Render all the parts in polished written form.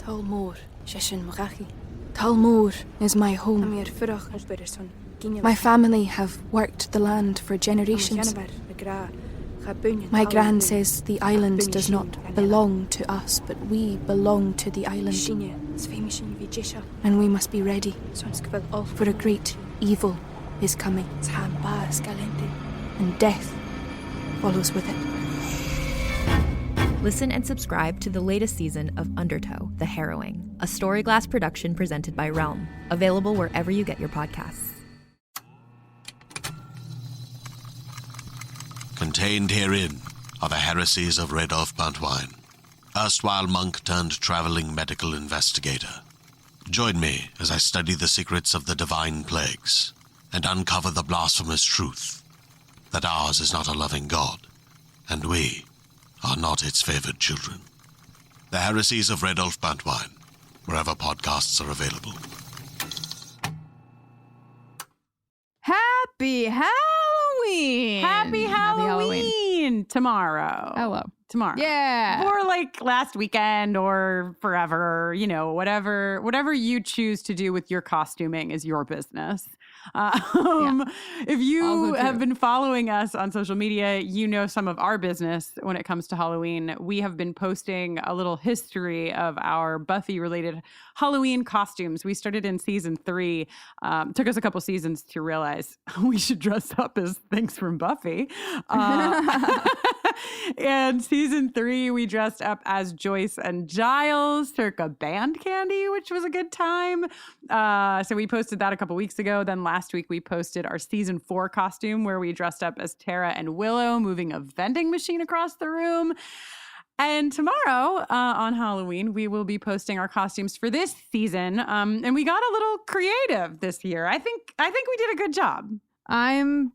Talmor, Shishin Marachi. Talmor is my home. My family have worked the land for generations. My gran says the island does not belong to us, but we belong to the island. And we must be ready, for a great evil is coming, and death follows with it. Listen and subscribe to the latest season of Undertow, The Harrowing, a Storyglass production presented by Realm, available wherever you get your podcasts. Contained herein are the heresies of Radolf Buntwine, erstwhile monk turned traveling medical investigator. Join me as I study the secrets of the divine plagues and uncover the blasphemous truth that ours is not a loving God, and we are not its favored children. The heresies of Radolf Buntwine, wherever podcasts are available. Happy Halloween! Happy Halloween! Tomorrow. Hello. Tomorrow. Yeah. Or like last weekend or forever, you know, whatever you choose to do with your costuming is your business. If you have been following us on social media, you know some of our business when it comes to Halloween. We have been posting a little history of our Buffy-related Halloween costumes. We started in season 3. Took us a couple seasons to realize we should dress up as things from Buffy. And season 3, we dressed up as Joyce and Giles, circa Band Candy, which was a good time. So we posted that a couple weeks ago. Then last week, we posted our season 4 costume where we dressed up as Tara and Willow, moving a vending machine across the room. And tomorrow on Halloween, we will be posting our costumes for this season. And we got a little creative this year. I think we did a good job. I'm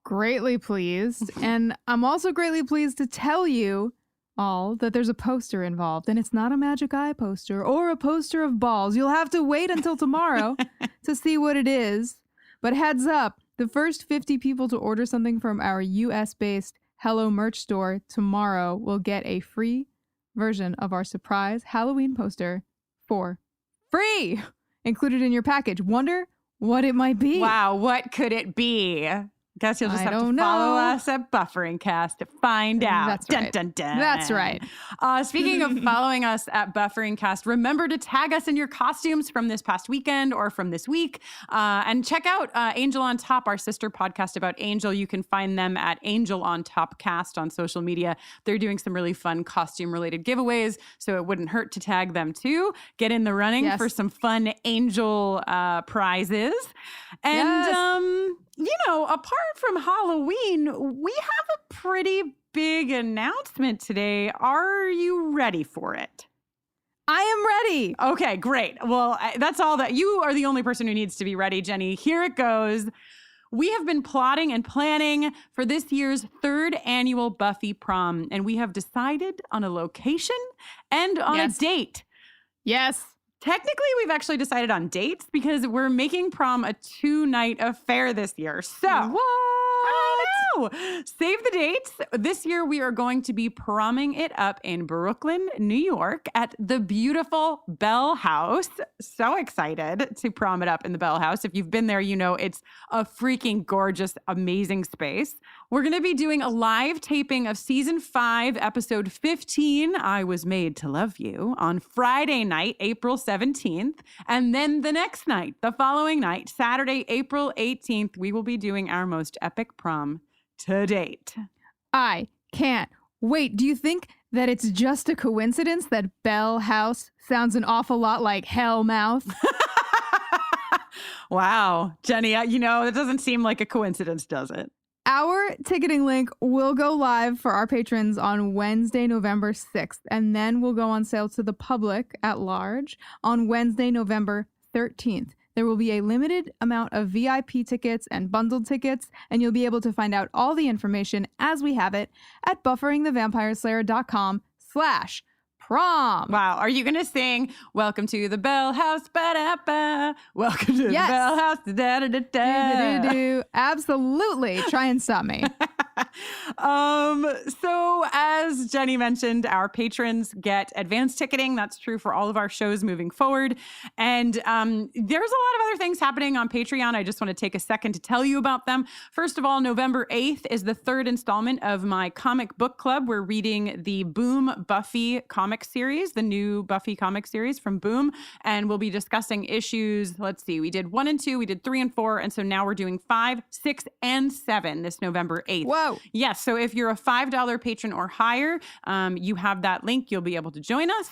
greatly pleased. And I'm also greatly pleased to tell you all that there's a poster involved. And it's not a magic eye poster or a poster of balls. You'll have to wait until tomorrow to see what it is. But heads up, the first 50 people to order something from our US-based Hello merch store tomorrow will get a free version of our surprise Halloween poster for free, included in your package. Wonder what it might be. Wow, what could it be? Guess you'll just have to follow us at Buffering Cast to find out. That's right. Dun, dun, dun. That's right. Speaking of following us at Buffering Cast, remember to tag us in your costumes from this past weekend or from this week. And check out Angel on Top, our sister podcast about Angel. You can find them at Angel on Top Cast on social media. They're doing some really fun costume-related giveaways, so it wouldn't hurt to tag them too. Get in the running for some fun Angel prizes. And, you know, apart from Halloween, we have a pretty big announcement today. Are you ready for it? I am ready. Okay, great. Well, that's all that. You are the only person who needs to be ready, Jenny. Here it goes. We have been plotting and planning for this year's 3rd annual Buffy prom, and we have decided on a location and on a date. Yes. Technically, we've actually decided on dates because we're making prom a 2-night affair this year. So, what? I know. Save the dates. This year, we are going to be promming it up in Brooklyn, New York at the beautiful Bell House. So excited to prom it up in the Bell House. If you've been there, you know it's a freaking gorgeous, amazing space. We're going to be doing a live taping of season 5, episode 15, I Was Made to Love You, on Friday night, April 17th. And then the next night, the following night, Saturday, April 18th, we will be doing our most epic prom to date. I can't wait. Do you think that it's just a coincidence that Bell House sounds an awful lot like Hellmouth? Wow. Jenny, you know, it doesn't seem like a coincidence, does it? Our ticketing link will go live for our patrons on Wednesday, November 6th, and then will go on sale to the public at large on Wednesday, November 13th. There will be a limited amount of VIP tickets and bundled tickets, and you'll be able to find out all the information as we have it at bufferingthevampireslayer.com/prom. Wow. Are you going to sing Welcome to the Bell House? Ba-da-ba. Welcome to the Bell House. Da-da-da-da. Absolutely. Try and stop me. So as Jenny mentioned, our patrons get advanced ticketing. That's true for all of our shows moving forward. And there's a lot of other things happening on Patreon. I just want to take a second to tell you about them. First of all, November 8th is the third installment of my comic book club. We're reading the Boom Buffy comic series, the new Buffy comic series from Boom. And we'll be discussing issues. Let's see, we did 1 and 2, we did 3 and 4. And so now we're doing 5, 6, and 7 this November 8th. Whoa. Yes. So if you're a $5 patron or higher, you have that link. You'll be able to join us.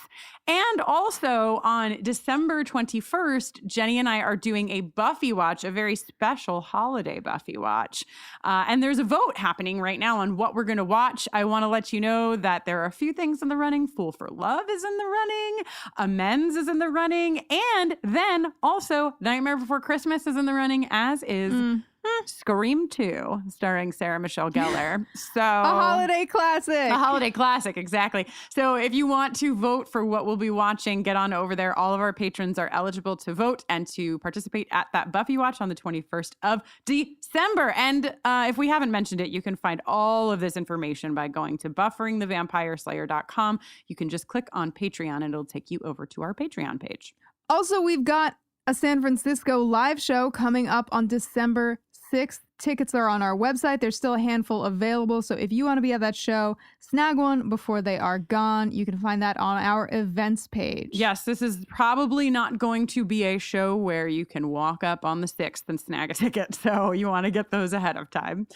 And also on December 21st, Jenny and I are doing a Buffy watch, a very special holiday Buffy watch. And there's a vote happening right now on what we're going to watch. I want to let you know that there are a few things in the running. Fool for Love is in the running. Amends is in the running. And then also Nightmare Before Christmas is in the running, as is Scream 2, starring Sarah Michelle Gellar. So A holiday classic. A holiday classic, exactly. So if you want to vote for what we'll be watching, get on over there. All of our patrons are eligible to vote and to participate at that Buffy watch on the 21st of December. And if we haven't mentioned it, you can find all of this information by going to bufferingthevampireslayer.com. You can just click on Patreon and it'll take you over to our Patreon page. Also, we've got a San Francisco live show coming up on December 6th. Tickets are on our website. There's still a handful available. So if you want to be at that show, snag one before they are gone. You can find that on our events page. Yes, this is probably not going to be a show where you can walk up on the 6th and snag a ticket. So you want to get those ahead of time.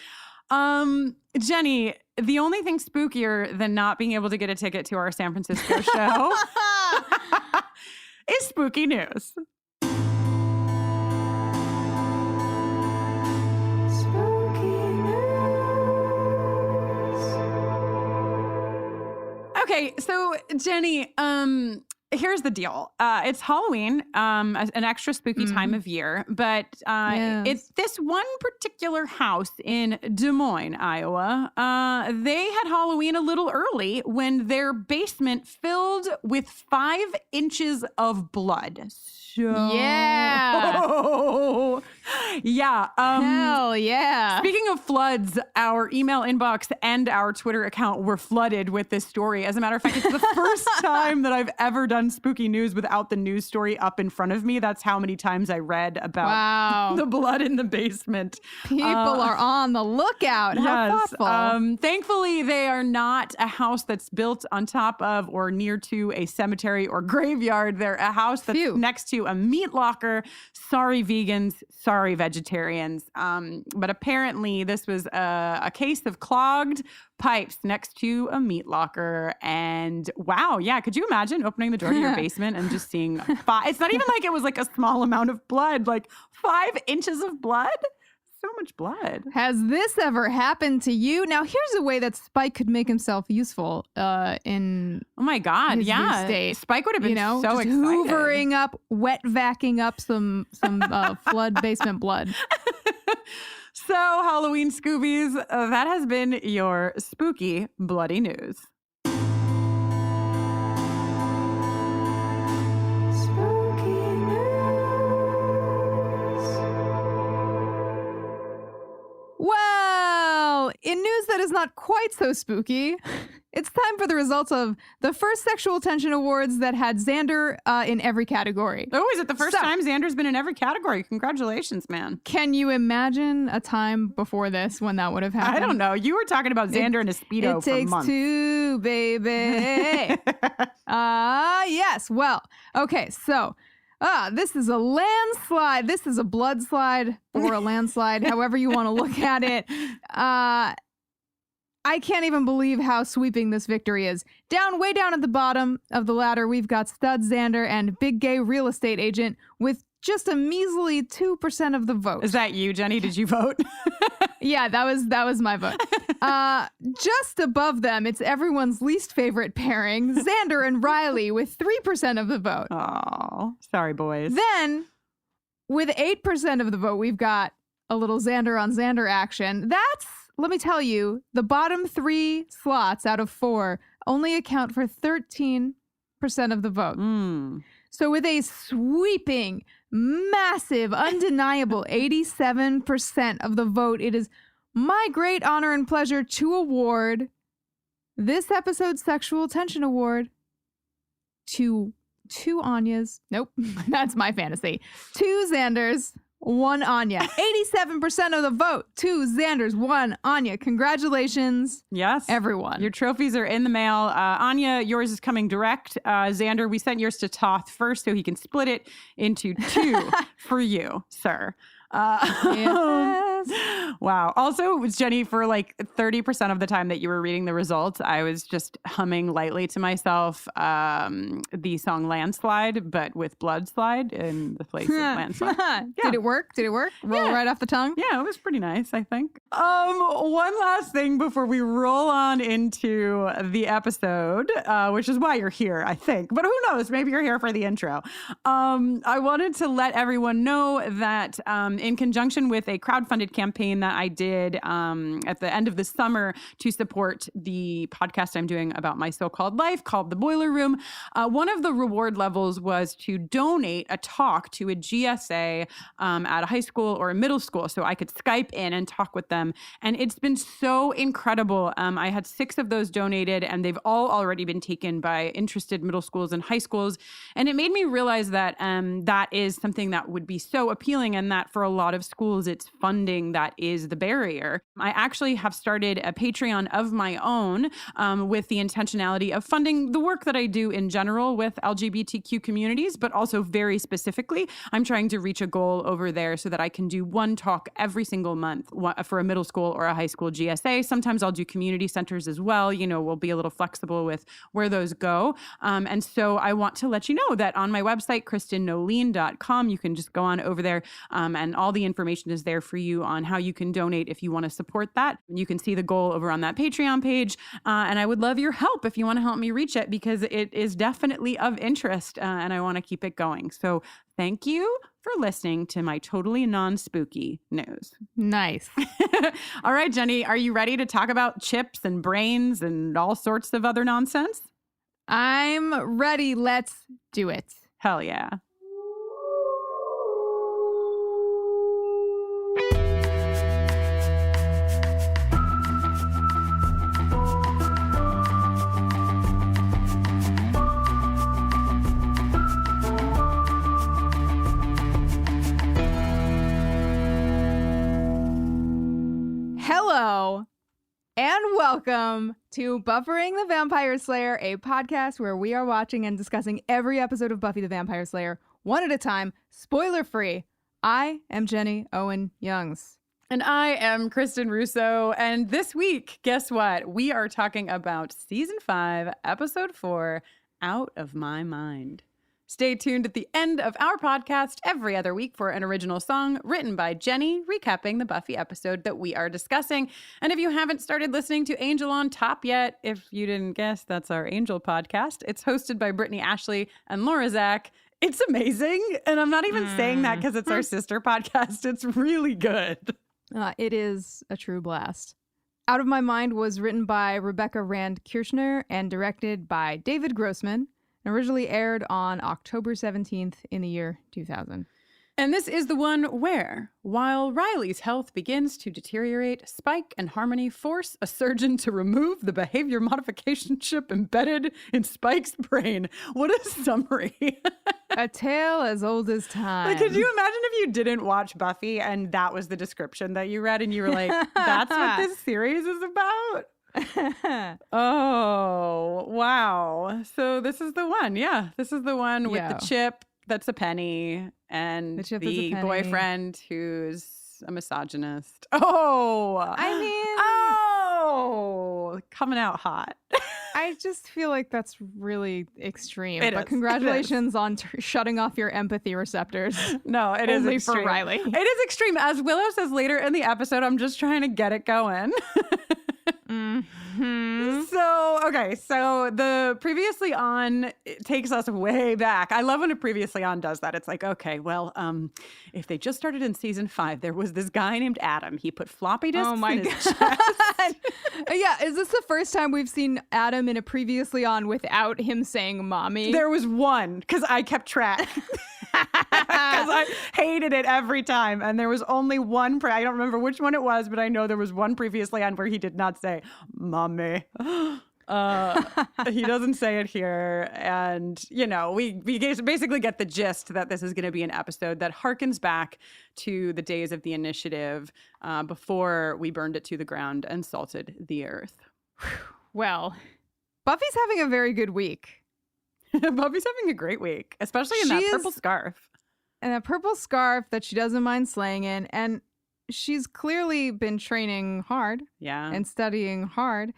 Jenny, the only thing spookier than not being able to get a ticket to our San Francisco show is spooky news. Okay, so Jenny, here's the deal. It's Halloween, an extra spooky time of year, but it's this one particular house in Des Moines, Iowa. They had Halloween a little early when their basement filled with 5 inches of blood. So, yeah. Hell yeah. Speaking of floods, our email inbox and our Twitter account were flooded with this story. As a matter of fact, it's the first time that I've ever done spooky news without the news story up in front of me. That's how many times I read about the blood in the basement. People are on the lookout. How thoughtful. Thankfully, they are not a house that's built on top of or near to a cemetery or graveyard. They're a house that's next to a meat locker. Sorry, vegans. Sorry, vegetarians. But apparently this was a case of clogged pipes next to a meat locker. And wow, yeah. Could you imagine opening the door to your basement and just seeing 5? It's not even like it was like a small amount of blood, like 5 inches of blood. So much blood. Has this ever happened to you? Now, here's a way that Spike could make himself useful in oh my God, his new state. Spike would have been so just excited. Hoovering up, wet vacking up some flood basement blood. So, Halloween Scoobies, that has been your spooky, bloody news. Well, in news that is not quite so spooky, it's time for the results of the first Sexual Tension Awards that had Xander in every category. Oh, is it the first time Xander's been in every category? Congratulations, man. Can you imagine a time before this when that would have happened? I don't know. You were talking about Xander and a Speedo for months. It takes 2, baby. Yes. Well, okay, so... this is a landslide. This is a blood slide or a landslide, however you want to look at it. I can't even believe how sweeping this victory is. Way down at the bottom of the ladder, we've got Stud Xander and Big Gay Real Estate Agent with just a measly 2% of the vote. Is that you, Jenny? Did you vote? Yeah, that was my vote. Just above them, it's everyone's least favorite pairing, Xander and Riley, with 3% of the vote. Oh, sorry, boys. Then, with 8% of the vote, we've got a little Xander on Xander action. That's, let me tell you, the bottom 3 slots out of 4 only account for 13% of the vote. So with a sweeping, massive, undeniable 87% of the vote, it is my great honor and pleasure to award this episode's Sexual Tension Award to 2 Anyas. Nope, that's my fantasy. 2 Xanders, 1 Anya. 87% of the vote. 2 Xanders, 1 Anya. Congratulations, yes, everyone. Your trophies are in the mail. Anya, yours is coming direct. Xander, we sent yours to Toth first so he can split it into 2 for you, sir. Yes. Wow. Also, Jenny, for like 30% of the time that you were reading the results, I was just humming lightly to myself the song Landslide, but with blood slide in the place of landslide. Yeah. Did it work? Roll right off the tongue? Yeah, it was pretty nice, I think. One last thing before we roll on into the episode, which is why you're here, I think. But who knows? Maybe you're here for the intro. I wanted to let everyone know that in conjunction with a crowdfunded campaign that I did at the end of the summer to support the podcast I'm doing about my so-called life called The Boiler Room, one of the reward levels was to donate a talk to a GSA at a high school or a middle school so I could Skype in and talk with them. And it's been so incredible. I had 6 of those donated, and they've all already been taken by interested middle schools and high schools. And it made me realize that that is something that would be so appealing, and that for a lot of schools, it's funding that is the barrier. I actually have started a Patreon of my own with the intentionality of funding the work that I do in general with LGBTQ communities, but also very specifically, I'm trying to reach a goal over there so that I can do 1 talk every single month for a middle school or a high school GSA. Sometimes I'll do community centers as well. You know, we'll be a little flexible with where those go. And so I want to let you know that on my website, KristinNoline.com, you can just go on over there and all the information is there for you on how you can donate if you want to support that. You can see the goal over on that Patreon page. And I would love your help if you want to help me reach it, because it is definitely of interest and I want to keep it going. So thank you for listening to my totally non-spooky news. Nice. All right, Jenny, are you ready to talk about chips and brains and all sorts of other nonsense? I'm ready. Let's do it. Hell yeah. Hello and welcome to Buffering the Vampire Slayer, a podcast where we are watching and discussing every episode of Buffy the Vampire Slayer, one at a time, spoiler-free. I am Jenny Owen Youngs. And I am Kristin Russo. And this week, guess what? We are talking about Season 5, Episode 4, Out of My Mind. Stay tuned at the end of our podcast every other week for an original song written by Jenny, recapping the Buffy episode that we are discussing. And if you haven't started listening to Angel on Top yet, if you didn't guess, that's our Angel podcast. It's hosted by Brittany Ashley and Laura Zach. It's amazing. And I'm not even saying that because it's our sister podcast. It's really good. It is a true blast. Out of My Mind was written by Rebecca Rand Kirchner and directed by David Grossman, and originally aired on October 17th in the year 2000. And this is the one where, while Riley's health begins to deteriorate, Spike and Harmony force a surgeon to remove the behavior modification chip embedded in Spike's brain. What a summary. A tale as old as time. Like, could you imagine if you didn't watch Buffy and that was the description that you read and you were like, that's what this series is about? Oh, wow. So this is the one. Yeah, this is the one with the chip that's a penny and the boyfriend who's a misogynist. Oh, coming out hot. I just feel like that's really extreme. But congratulations on shutting off your empathy receptors. No, it is only extreme. For Riley. It is extreme. As Willow says later in the episode, I'm just trying to get it going. Mm-hmm. So the Previously On takes us way back. I love when a Previously On does that. It's like, okay, well, if they just started in season 5, there was this guy named Adam. He put floppy disks in his chest. Yeah, is this the first time we've seen Adam in a Previously On without him saying mommy? There was one, because I kept track. I hated it every time. And there was only one, I don't remember which one it was, but I know there was one previously on where he did not say, mommy. He doesn't say it here. And, you know, we basically get the gist that this is going to be an episode that harkens back to the days of the initiative before we burned it to the ground and salted the earth. Well, Buffy's having a very good week. Buffy's having a great week, especially in that purple scarf. And a purple scarf that she doesn't mind slaying in. And she's clearly been training hard and studying hard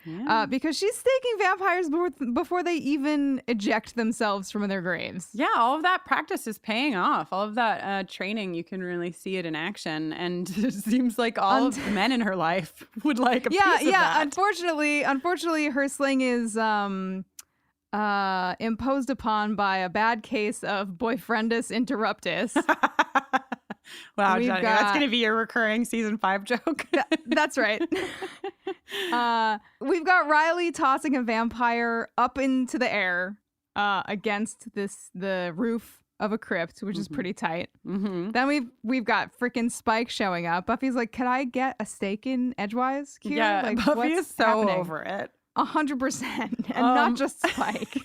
because she's staking vampires before they even eject themselves from their graves. Yeah, all of that practice is paying off. All of that training, you can really see it in action. And it seems like all of the men in her life would like a piece of that. Unfortunately, her slaying is imposed upon by a bad case of boyfriendus interruptus. Wow, Johnny, that's going to be your recurring season 5 joke. That's right. We've got Riley tossing a vampire up into the air against the roof of a crypt, which is pretty tight. Mm-hmm. Then we've got freaking Spike showing up. Buffy's like, "Can I get a stake in edgewise here?" Yeah, like, Buffy is so happening? over it. 100%, and not just Spike.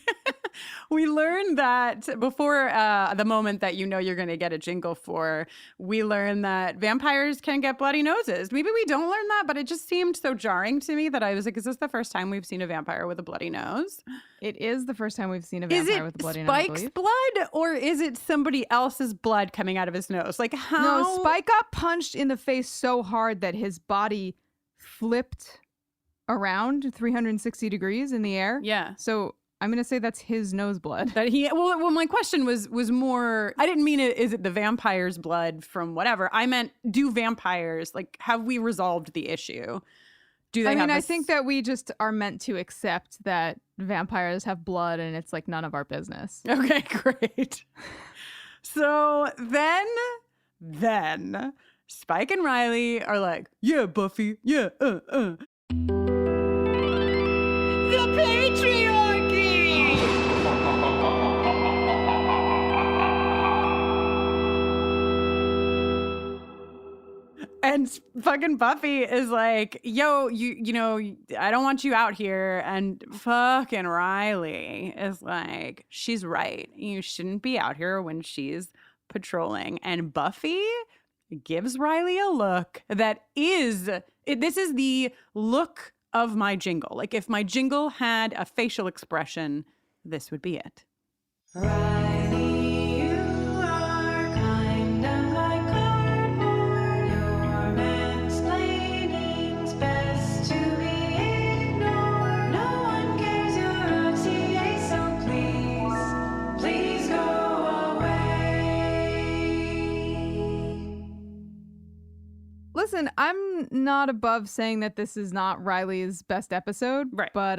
We learned that before the moment that you know you're going to get a jingle for, we learned that vampires can get bloody noses. Maybe we don't learn that, but it just seemed so jarring to me that I was like, is this the first time we've seen a vampire with a bloody nose? It is the first time we've seen a vampire with a bloody nose. Is it Spike's blood or is it somebody else's blood coming out of his nose? Like how? No, Spike got punched in the face so hard that his body flipped around 360 degrees in the air. Yeah. So I'm going to say that's his nose blood. Well, my question was more, I didn't mean is it the vampire's blood from whatever. I meant, do vampires, like, have we resolved the issue? Do they I think that we just are meant to accept that vampires have blood and it's like none of our business. Okay, great. So then Spike and Riley are like, yeah, Buffy, yeah, The patriarchy! And fucking Buffy is like, yo, you know, I don't want you out here. And fucking Riley is like, she's right. You shouldn't be out here when she's patrolling. And Buffy gives Riley a look that this is the look of my jingle. Like if my jingle had a facial expression, this would be it. Riley, you are kind of like cardboard. Your mansplaining's best to be ignored. No one cares you're a TA, so please go away. Listen, I'm not above saying that this is not Riley's best episode, right? But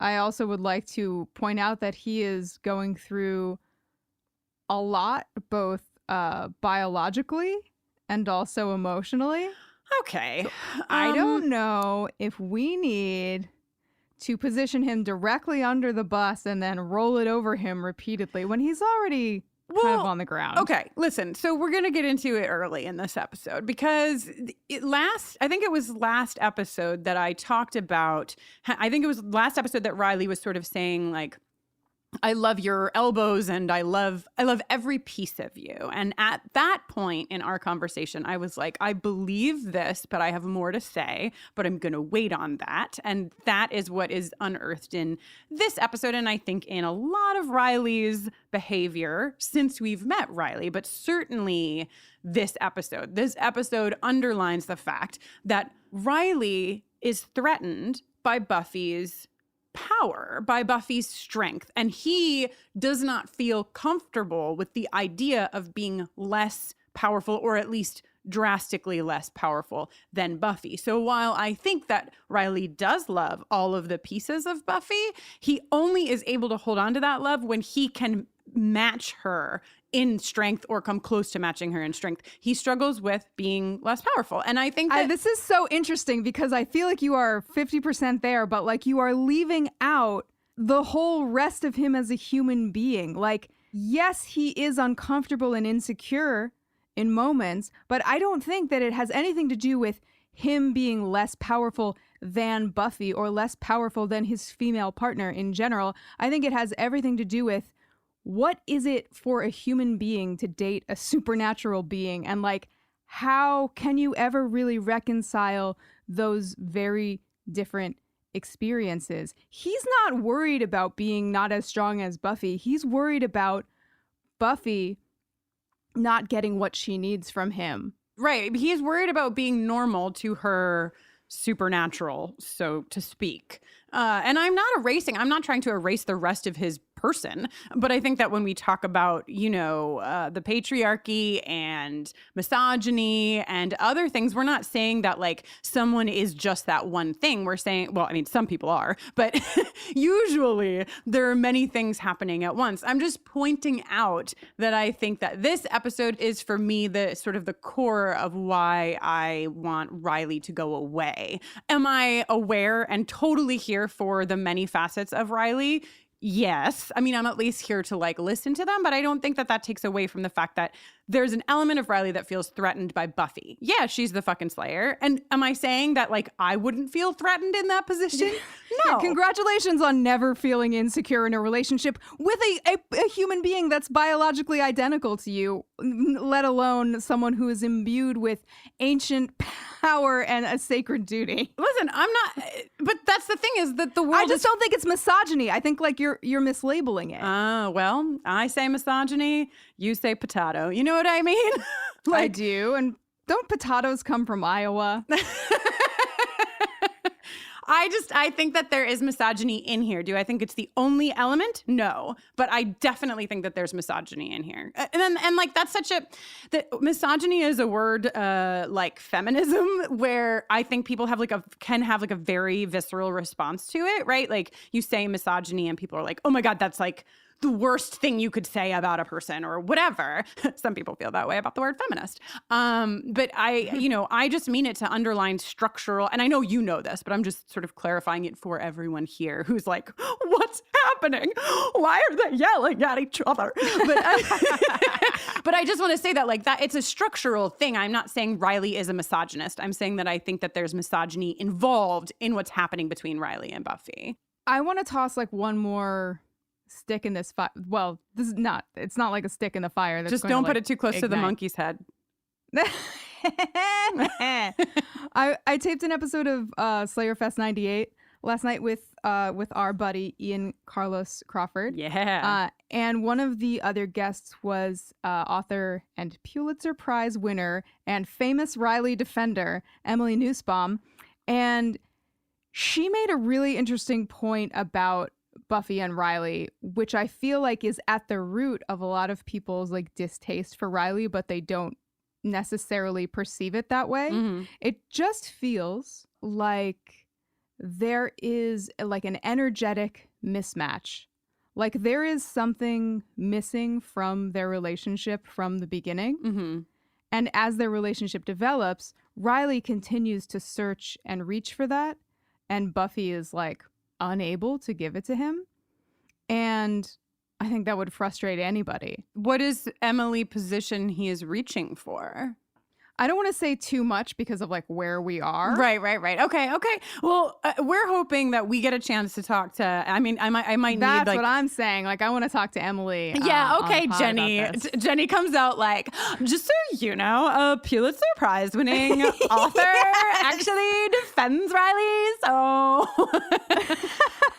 I also would like to point out that he is going through a lot, both biologically and also emotionally. Okay. So I don't know if we need to position him directly under the bus and then roll it over him repeatedly when he's already kind of on the ground. Okay, listen. So we're going to get into it early in this episode because I think it was last episode that I talked about, I think it was last episode that Riley was sort of saying like, I love your elbows and I love every piece of you. And at that point in our conversation, I was like, I believe this, but I have more to say, but I'm going to wait on that. And that is what is unearthed in this episode. And I think in a lot of Riley's behavior since we've met Riley, but certainly this episode underlines the fact that Riley is threatened by Buffy's power, by Buffy's strength, and he does not feel comfortable with the idea of being less powerful, or at least drastically less powerful than Buffy. So while I think that Riley does love all of the pieces of Buffy, he only is able to hold on to that love when he can match her in strength or come close to matching her in strength. He struggles with being less powerful. And I think that this is so interesting because I feel like you are 50% there, but like you are leaving out the whole rest of him as a human being. Like yes, he is uncomfortable and insecure in moments, but I don't think that it has anything to do with him being less powerful than Buffy or less powerful than his female partner in general. I think it has everything to do with what is it for a human being to date a supernatural being, and like, how can you ever really reconcile those very different experiences? He's not worried about being not as strong as Buffy. He's worried about Buffy not getting what she needs from him. Right. He's worried about being normal to her supernatural, so to speak. And I'm not trying to erase the rest of his person, but I think that when we talk about, the patriarchy and misogyny and other things, we're not saying that like someone is just that one thing. We're saying, well, I mean, some people are, but usually there are many things happening at once. I'm just pointing out that I think that this episode is for me the sort of the core of why I want Riley to go away. Am I aware and totally here for the many facets of Riley? Yes. I mean, I'm at least here to like listen to them, but I don't think that takes away from the fact that there's an element of Riley that feels threatened by Buffy. Yeah, she's the fucking Slayer. And am I saying that like I wouldn't feel threatened in that position? No. Yeah, congratulations on never feeling insecure in a relationship with a human being that's biologically identical to you, let alone someone who is imbued with ancient power and a sacred duty. Listen, I'm not, but that's the thing is that the world I just don't think it's misogyny. I think like you're mislabeling it. Well, I say misogyny, you say potato. You know what I mean? I do. And don't potatoes come from Iowa? I think that there is misogyny in here. Do I think it's the only element? No, but I definitely think that there's misogyny in here. And like that's that misogyny is a word like feminism, where I think people can have a very visceral response to it, right? Like you say misogyny and people are like, oh my God, that's like the worst thing you could say about a person or whatever. Some people feel that way about the word feminist. But I just mean it to underline structural, and I know you know this, but I'm just sort of clarifying it for everyone here who's like, what's happening? Why are they yelling at each other? But I just want to say that like that it's a structural thing. I'm not saying Riley is a misogynist. I'm saying that I think that there's misogyny involved in what's happening between Riley and Buffy. I want to toss like one more stick in this fire. Well, it's not like a stick in the fire. That's just don't put it too close to the monkey's head. I taped an episode of Slayer Fest 98 last night with our buddy Ian Carlos Crawford. Yeah. And one of the other guests was author and Pulitzer Prize winner and famous Riley defender Emily Nussbaum. And she made a really interesting point about Buffy and Riley, which I feel like is at the root of a lot of people's like distaste for Riley, but they don't necessarily perceive it that way. Mm-hmm. It just feels like there is like an energetic mismatch. Like there is something missing from their relationship from the beginning. Mm-hmm. And as their relationship develops, Riley continues to search and reach for that. And Buffy is like unable to give it to him. And I think that would frustrate anybody. What is Emily position he is reaching for? I don't want to say too much because of like where we are. Right. Okay. Well, we're hoping that we get a chance to talk to. I mean, I might. That's need, like, what I'm saying. Like, I want to talk to Emily. Yeah. Okay, Jenny. Jenny comes out like, just so you know, a Pulitzer Prize winning author actually defends Riley. So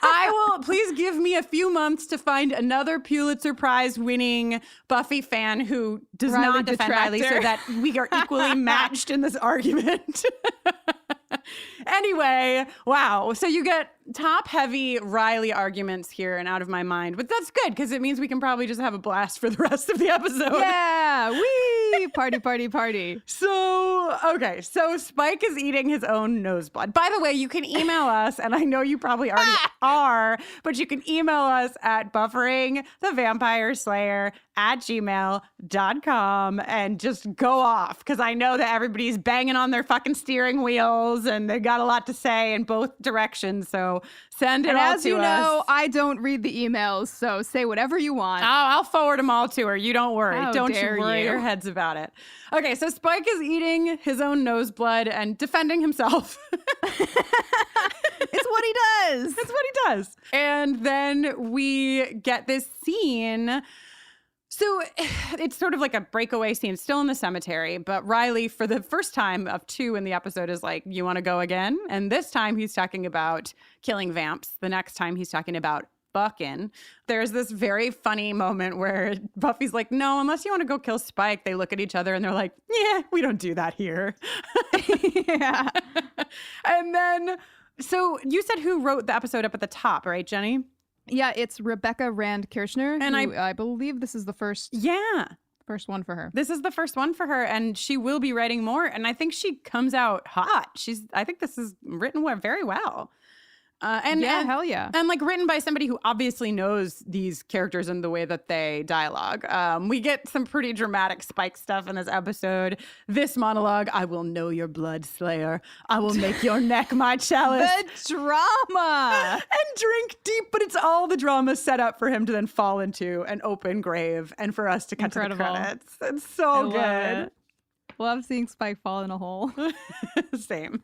I will. Please give me a few months to find another Pulitzer Prize winning Buffy fan who does not defend Riley, so that we are equally matched in this argument. Anyway, wow. So you get top heavy Riley arguments here and out of my mind, but that's good because it means we can probably just have a blast for the rest of the episode. Yeah, wee! Party. So Spike is eating his own nose blood. By the way, you can email us, and I know you probably already are, but you can email us at bufferingthevampireslayer@gmail.com and just go off, because I know that everybody's banging on their fucking steering wheels and they got a lot to say in both directions. So send it all to us. As you know, I don't read the emails, so say whatever you want. Oh, I'll forward them all to her. You don't worry. How Don't you dare worry you. your heads about it. Okay, so Spike is eating his own nose blood and defending himself. It's what he does. That's what he does. And then we get this scene. So it's sort of like a breakaway scene, still in the cemetery. But Riley, for the first time of 2 in the episode, is like, you want to go again? And this time he's talking about killing vamps. The next time he's talking about fucking. There's this very funny moment where Buffy's like, no, unless you want to go kill Spike. They look at each other and they're like, yeah, we don't do that here. Yeah. And then, so you said who wrote the episode up at the top, right, Jenny? Yeah, it's Rebecca Rand Kirshner. And I believe this is the first one for her. This is the first one for her, and she will be writing more. And I think she comes out hot. I think this is written very well. Hell yeah. And like written by somebody who obviously knows these characters and the way that they dialogue. We get some pretty dramatic Spike stuff in this episode. This monologue, I will know your blood, Slayer. I will make your neck my chalice. The drama. And drink deep, but it's all the drama set up for him to then fall into an open grave and for us to cut to the credits. It's so good. Love seeing Spike fall in a hole. Same.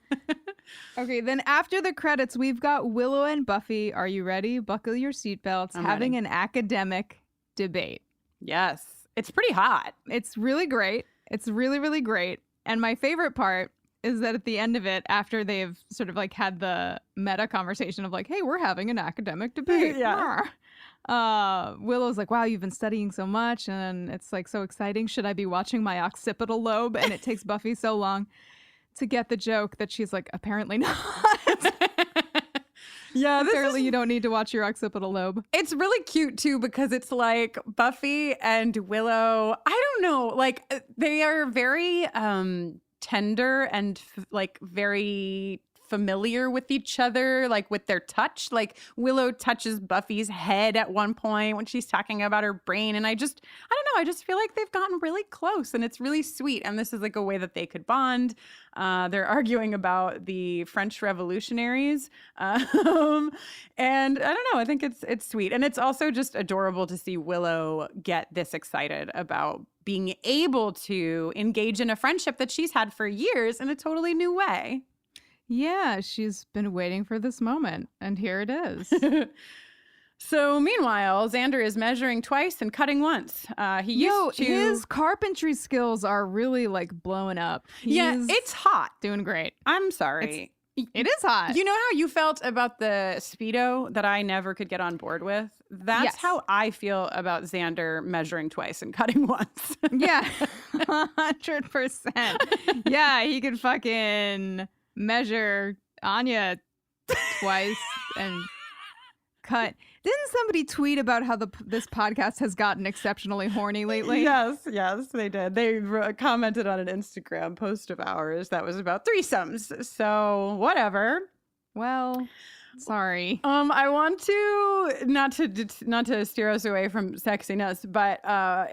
Okay, then after the credits, we've got Willow and Buffy. Are you ready? Buckle your seatbelts. Having an academic debate. Yes. It's pretty hot. It's really great. It's really, really great. And my favorite part is that at the end of it, after they've sort of like had the meta conversation of like, hey, we're having an academic debate. Yeah. Willow's like, wow, you've been studying so much and it's like so exciting. Should I be watching my occipital lobe? And it takes Buffy so long to get the joke that she's like, apparently not. Yeah, apparently you don't need to watch your occipital lobe. It's really cute too, because it's like Buffy and Willow, I don't know, like they are very tender and like very familiar with each other, like with their touch. Like Willow touches Buffy's head at one point when she's talking about her brain. And I don't know, I just feel like they've gotten really close and it's really sweet. And this is like a way that they could bond. They're arguing about the French revolutionaries. And I don't know, I think it's sweet. And it's also just adorable to see Willow get this excited about being able to engage in a friendship that she's had for years in a totally new way. Yeah, she's been waiting for this moment, and here it is. So meanwhile, Xander is measuring twice and cutting once. His carpentry skills are really like blowing up. Yeah, it's hot. Doing great. I'm sorry. It is hot. You know how you felt about the Speedo that I never could get on board with? That's how I feel about Xander measuring twice and cutting once. Yeah, 100%. Yeah, he could fucking measure Anya twice and cut. Didn't somebody tweet about how this podcast has gotten exceptionally horny lately? Yes, they did. They commented on an Instagram post of ours that was about threesomes. So whatever. Well, sorry. I want to not to steer us away from sexiness, but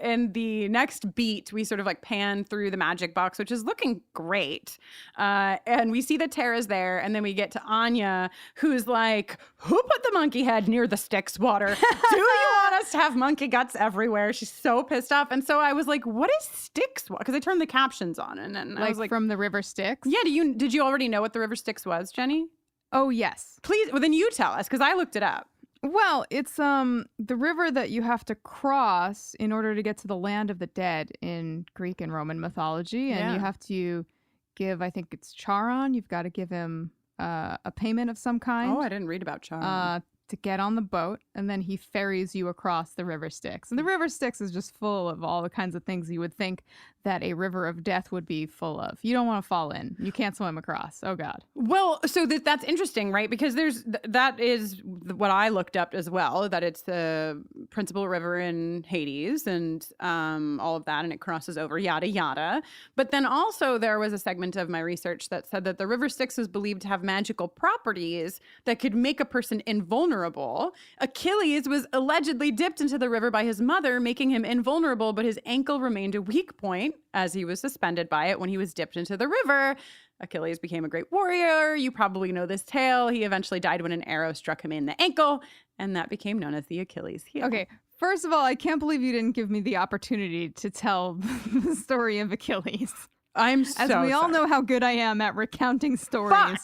in the next beat, we sort of like pan through the magic box, which is looking great. And we see that Tara's there, and then we get to Anya, who's like, who put the monkey head near the Styx water? Do you want us to have monkey guts everywhere? She's so pissed off. And so I was like, what is Styx water? Because I turned the captions on, and I was like, from the River Styx? Yeah, did you already know what the River Styx was, Jenny? Oh, yes. Please, well, then you tell us, because I looked it up. Well, it's the river that you have to cross in order to get to the land of the dead in Greek and Roman mythology. And you have to give, I think it's Charon, you've got to give him a payment of some kind. Oh, I didn't read about Charon. To get on the boat, and then he ferries you across the River Styx. And the River Styx is just full of all the kinds of things you would think that a river of death would be full of. You don't want to fall in. You can't swim across. Oh, God. Well, so that's interesting, right? Because that is what I looked up as well, that it's the principal river in Hades and all of that, and it crosses over, yada, yada. But then also there was a segment of my research that said that the river Styx was believed to have magical properties that could make a person invulnerable. Achilles was allegedly dipped into the river by his mother, making him invulnerable, but his ankle remained a weak point as he was suspended by it when he was dipped into the river. Achilles became a great warrior. You probably know this tale. He eventually died when an arrow struck him in the ankle, and that became known as the Achilles heel. Okay, first of all, I can't believe you didn't give me the opportunity to tell the story of Achilles. I'm so As we all sorry. know how good I am at recounting stories.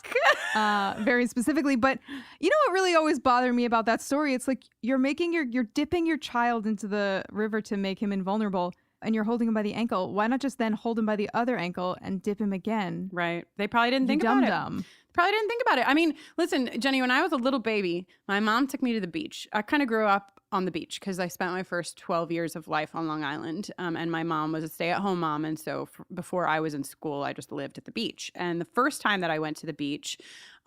Very specifically. But you know what really always bothered me about that story? It's like you're dipping your child into the river to make him invulnerable, and you're holding him by the ankle. Why not just then hold him by the other ankle and dip him again? Right. They probably didn't think about it. Probably didn't think about it. I mean, listen, Jenny, when I was a little baby, my mom took me to the beach. I kind of grew up on the beach because I spent my first 12 years of life on Long Island. And my mom was a stay-at-home mom. And so before I was in school, I just lived at the beach. And the first time that I went to the beach,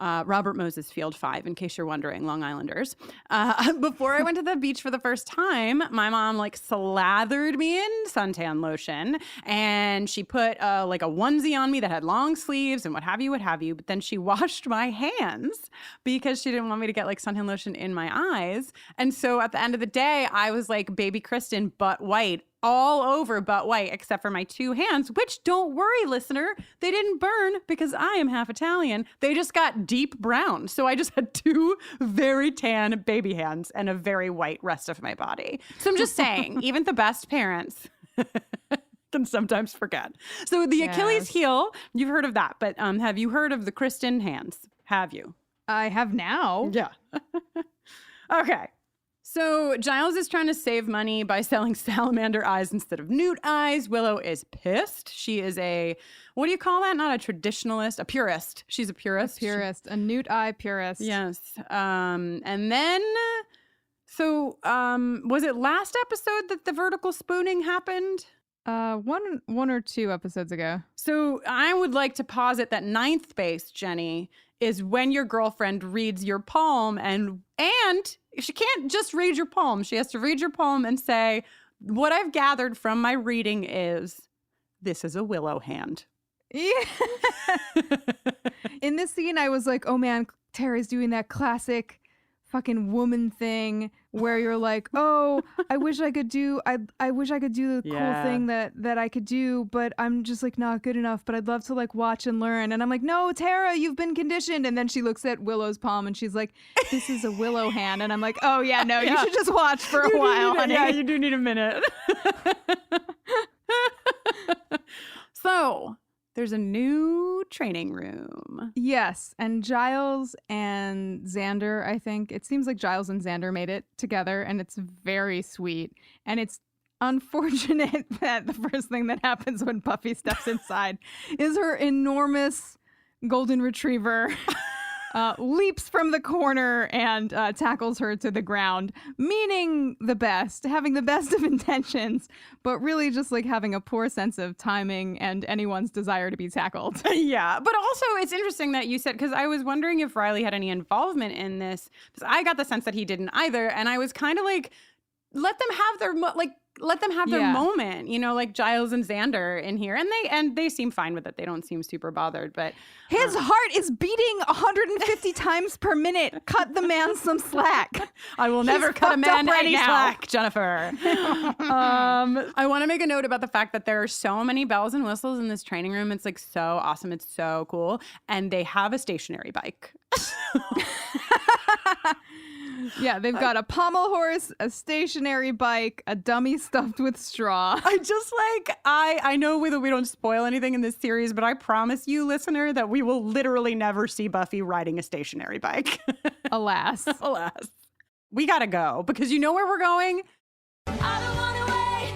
Robert Moses Field 5, in case you're wondering, Long Islanders. Before I went to the beach for the first time, my mom like slathered me in suntan lotion, and she put like a onesie on me that had long sleeves and what have you. But then she washed my hands because she didn't want me to get like suntan lotion in my eyes. And so at the end of the day, I was like baby Kristin, butt white, all over but white, except for my two hands, which, don't worry, listener, they didn't burn because I am half Italian. They just got deep brown. So I just had two very tan baby hands and a very white rest of my body. So I'm just saying, even the best parents can sometimes forget. So the Achilles heel, you've heard of that, but have you heard of the Kristin hands? Have you? I have now. Yeah. Okay. So Giles is trying to save money by selling salamander eyes instead of newt eyes. Willow is pissed. She is what do you call that? Not a traditionalist, a purist. She's a purist. A newt eye purist. Yes. And then, was it last episode that the vertical spooning happened? One or two episodes ago. So I would like to posit that ninth base, Jenny, is when your girlfriend reads your palm, and she can't just read your palm. She has to read your palm and say, what I've gathered from my reading is, this is a willow hand. Yeah. In this scene, I was like, oh man, Tara's doing that classic fucking woman thing where you're like, oh, I wish I could do the cool thing that I could do, but I'm just like not good enough, but I'd love to like watch and learn. And I'm like, no, Tara, you've been conditioned. And then she looks at Willow's palm and she's like, this is a willow hand. And I'm like, oh yeah, no, you should just watch for a while, honey. Yeah, you do need a minute. So there's a new training room. Yes, and Giles and Xander, I think. It seems like Giles and Xander made it together, and it's very sweet. And it's unfortunate that the first thing that happens when Buffy steps inside is her enormous golden retriever leaps from the corner and tackles her to the ground, meaning the best, having the best of intentions, but really just like having a poor sense of timing and anyone's desire to be tackled. Yeah, but also it's interesting that you said, because I was wondering if Riley had any involvement in this, because I got the sense that he didn't either, and I was kind of like, let them have their moment, you know, like Giles and Xander in here, and they seem fine with it. They don't seem super bothered, but his heart is beating 150 times per minute. Cut the man some slack. I will never cut a man any slack, Jennifer. I want to make a note about the fact that there are so many bells and whistles in this training room. It's like so awesome. It's so cool, and they have a stationary bike. Yeah, they've got a pommel horse, a stationary bike, a dummy stuffed with straw. I know we don't spoil anything in this series, but I promise you, listener, that we will literally never see Buffy riding a stationary bike. Alas. Alas. We gotta go, because you know where we're going? I don't wanna wait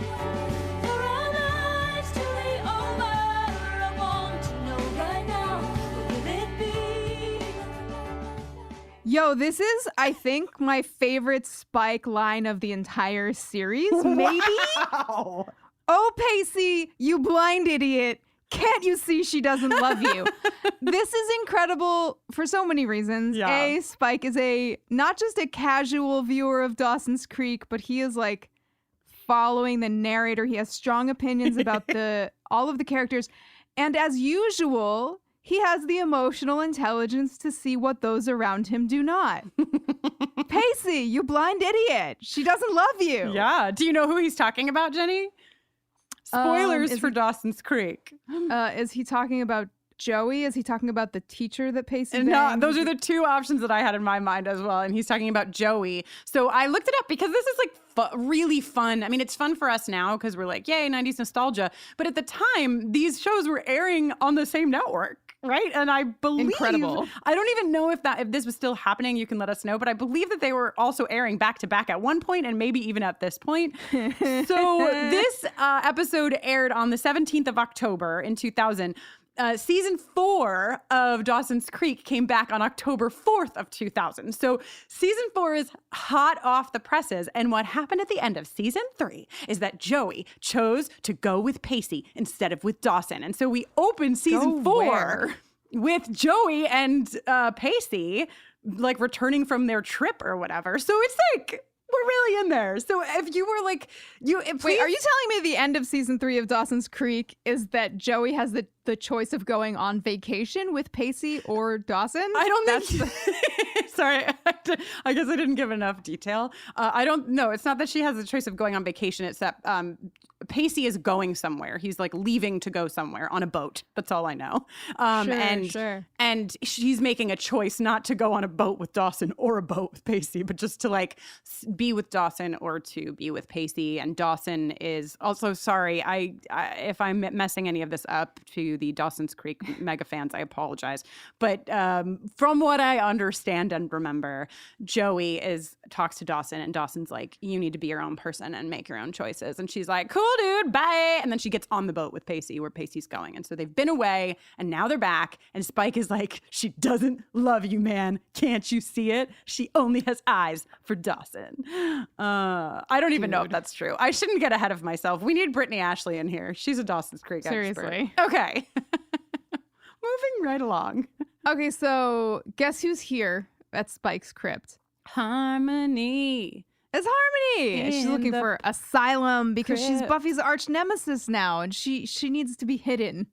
for our lives to be over. I want to know right now, will it be? Yo, this is, I think, my favorite Spike line of the entire series, maybe? Wow. Oh, Pacey, you blind idiot. Can't you see she doesn't love you? This is incredible for so many reasons. Yeah. A, Spike is not just a casual viewer of Dawson's Creek, but he is like following the narrator. He has strong opinions about all of the characters. And as usual, he has the emotional intelligence to see what those around him do not. Pacey, you blind idiot. She doesn't love you. Yeah. Do you know who he's talking about, Jenny? Spoilers for Dawson's Creek. Is he talking about Joey? Is he talking about the teacher that Pacey No, banged? those are the two options that I had in my mind as well. And he's talking about Joey. So I looked it up because this is like really fun. I mean, it's fun for us now because we're like, yay, 90s nostalgia. But at the time, these shows were airing on the same network. Right. And I believe, Incredible. I don't even know if this was still happening. You can let us know. But I believe that they were also airing back to back at one point and maybe even at this point. So this episode aired on the 17th of October in 2000. Season 4 of Dawson's Creek came back on October 4th of 2000. So season 4 is hot off the presses. And what happened at the end of season 3 is that Joey chose to go with Pacey instead of with Dawson. And so we opened season 4 with Joey and Pacey like returning from their trip or whatever. So it's like, we're really in there. So if you were like, Wait, are you telling me the end of season 3 of Dawson's Creek is that Joey has the choice of going on vacation with Pacey or Dawson? I don't think. Sorry, I guess I didn't give enough detail. I don't know. It's not that she has the choice of going on vacation. It's that Pacey is going somewhere. He's like leaving to go somewhere on a boat. That's all I know. Sure. And she's making a choice not to go on a boat with Dawson or a boat with Pacey, but just to like be with Dawson or to be with Pacey. And Dawson is also, sorry, I if I'm messing any of this up to the Dawson's Creek mega fans, I apologize. But from what I understand and remember, Joey talks to Dawson and Dawson's like, you need to be your own person and make your own choices. And she's like, cool, dude, bye. And then she gets on the boat with Pacey where Pacey's going. And so they've been away and now they're back. And Spike is like, she doesn't love you, man. Can't you see it? She only has eyes for Dawson. I don't even know if that's true. I shouldn't get ahead of myself. We need Brittany Ashley in here. She's a Dawson's Creek Seriously. expert. Okay. Moving right along. Okay, so guess who's here at Spike's crypt? Harmony. It's Harmony. And she's In looking the for asylum because she's crypt. Buffy's arch nemesis now, and she needs to be hidden.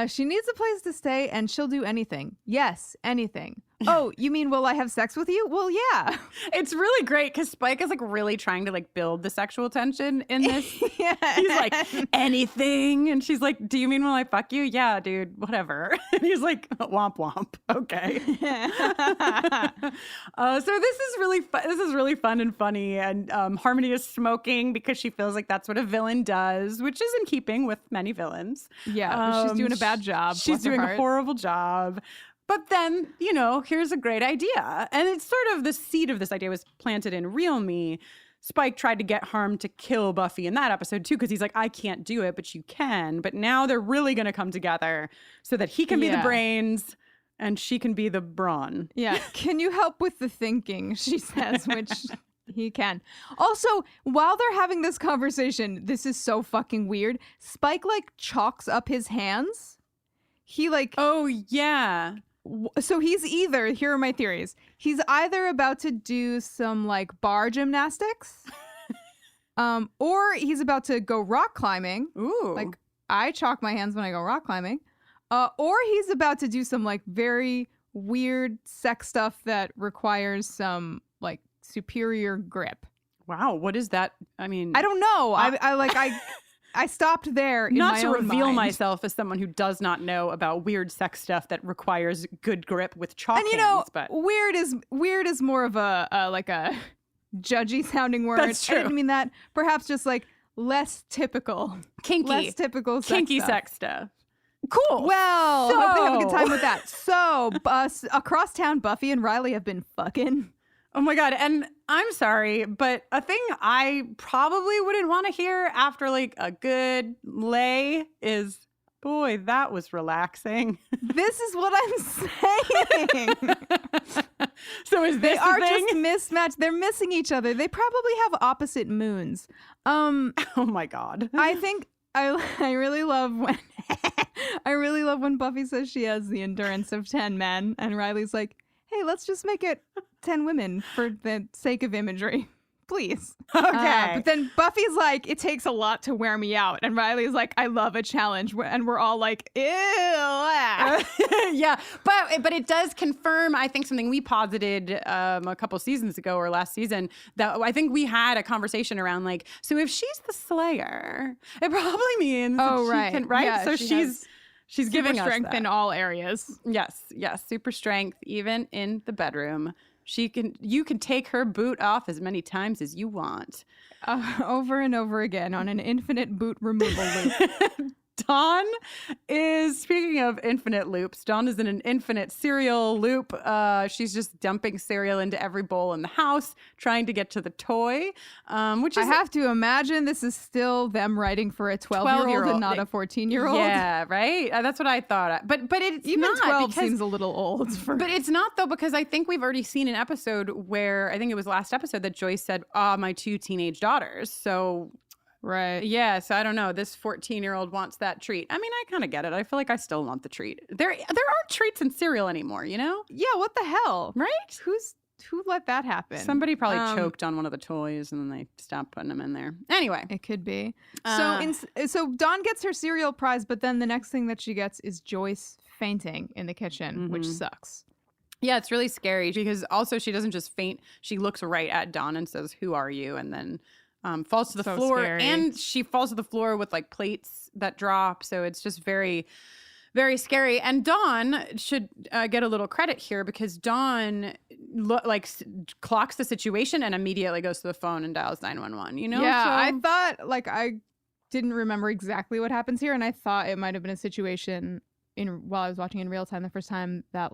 She needs a place to stay, and she'll do anything. Yes, anything. Oh, you mean will I have sex with you? Well, yeah. It's really great because Spike is like really trying to like build the sexual tension in this. Yeah. He's like, anything. And she's like, do you mean will I fuck you? Yeah, dude, whatever. And he's like, womp womp. Okay. So this is really fun. This is really fun and funny. And Harmony is smoking because she feels like that's what a villain does, which is in keeping with many villains. Yeah, but she's doing a bad job. She's bless her doing a heart. horrible job. But then, you know, here's a great idea. And it's sort of the seed of this idea was planted in Real Me. Spike tried to get Harm to kill Buffy in that episode too, because he's like, I can't do it, but you can. But now they're really going to come together so that he can be the Yeah. brains and she can be the brawn. Yeah. Can you help with the thinking? She says, which he can. Also, while they're having this conversation, this is so fucking weird. Spike like chalks up his hands. He like, Oh, yeah. so he's either, here are my theories. He's either about to do some like bar gymnastics, or he's about to go rock climbing. Ooh. Like I chalk my hands when I go rock climbing. Or he's about to do some like very weird sex stuff that requires some like superior grip. Wow. What is that? I mean, I don't know. I stopped there in not my to own reveal mind. myself as someone who does not know about weird sex stuff that requires good grip with chalk And you know, hands, but weird is more of a like a judgy sounding word. That's true. I didn't mean that. Perhaps just like less typical, kinky, less typical, kinky sex stuff. sex stuff. Cool. Well, hope they have a good So- time with that. So, across town, Buffy and Riley have been fucking. Oh my God. And I'm sorry, but a thing I probably wouldn't want to hear after like a good lay is, boy, that was relaxing. This is what I'm saying. So is They this are the thing? just mismatched. They're missing each other. They probably have opposite moons. Oh my God. I think I really love when I really love when Buffy says she has the endurance of 10 men, and Riley's like, "Hey, let's just make it 10 women for the sake of imagery, please." Okay. But then Buffy's like, "It takes a lot to wear me out," and Riley's like, "I love a challenge," and we're all like, "Ew." Yeah, but it does confirm, I think, something we posited a couple seasons ago or last season, that I think we had a conversation around, like, so if she's the Slayer, it probably means Oh, that right. she can, right? Yeah, so she's giving super us strength that. in all areas. Yes, super strength, even in the bedroom. You can take her boot off as many times as you want. Over and over again on an infinite boot removal loop. Dawn is, speaking of infinite loops, Dawn is in an infinite cereal loop. She's just dumping cereal into every bowl in the house, trying to get to the toy, which is... I have to imagine this is still them writing for a 12-year-old and not a 14-year-old. Yeah, right? That's what I thought. But it's Even not 12 because... seems a little old. But it's not, though, because I think we've already seen an episode where, I think it was last episode, that Joyce said, my 2 teenage daughters. So... Right. Yeah, so I don't know. This 14-year-old wants that treat. I mean, I kind of get it. I feel like I still want the treat. There aren't treats in cereal anymore, you know? Yeah, what the hell? Right? Who let that happen? Somebody probably choked on one of the toys and then they stopped putting them in there. Anyway. It could be. So Dawn gets her cereal prize, but then the next thing that she gets is Joyce fainting in the kitchen, which sucks. Yeah, it's really scary because also she doesn't just faint. She looks right at Dawn and says, "Who are you?" And then falls to the floor. Scary. And she falls to the floor with like plates that drop. So it's just very, very scary. And Dawn should get a little credit here because Dawn clocks the situation and immediately goes to the phone and dials 911, you know? Yeah, So- I thought, I didn't remember exactly what happens here, and I thought it might have been a situation while I was watching in real time the first time that,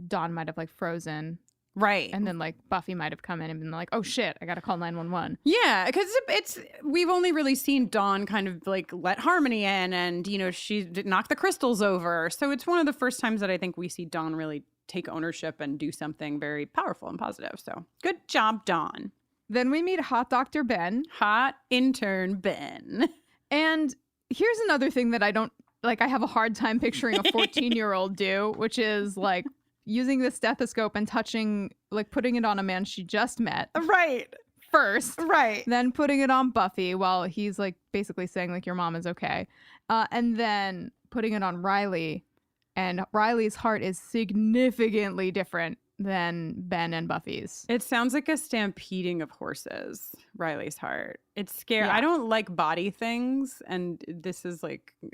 Dawn might have, frozen. Right. And then Buffy might have come in and been like, "Oh shit, I gotta call 911." Yeah, because we've only really seen Dawn kind of let Harmony in, and she knocked the crystals over. So it's one of the first times that I think we see Dawn really take ownership and do something very powerful and positive. So good job, Dawn. Then we meet Hot Dr. Ben. Hot intern Ben. And here's another thing that I don't I have a hard time picturing a 14-year-old do, which is using the stethoscope and touching, putting it on a man she just met. Right. First. Right. Then putting it on Buffy while he's basically saying your mom is okay. And then putting it on Riley. And Riley's heart is significantly different than Ben and Buffy's. It sounds like a stampeding of horses, Riley's heart. It's scary. Yeah. I don't like body things, and this is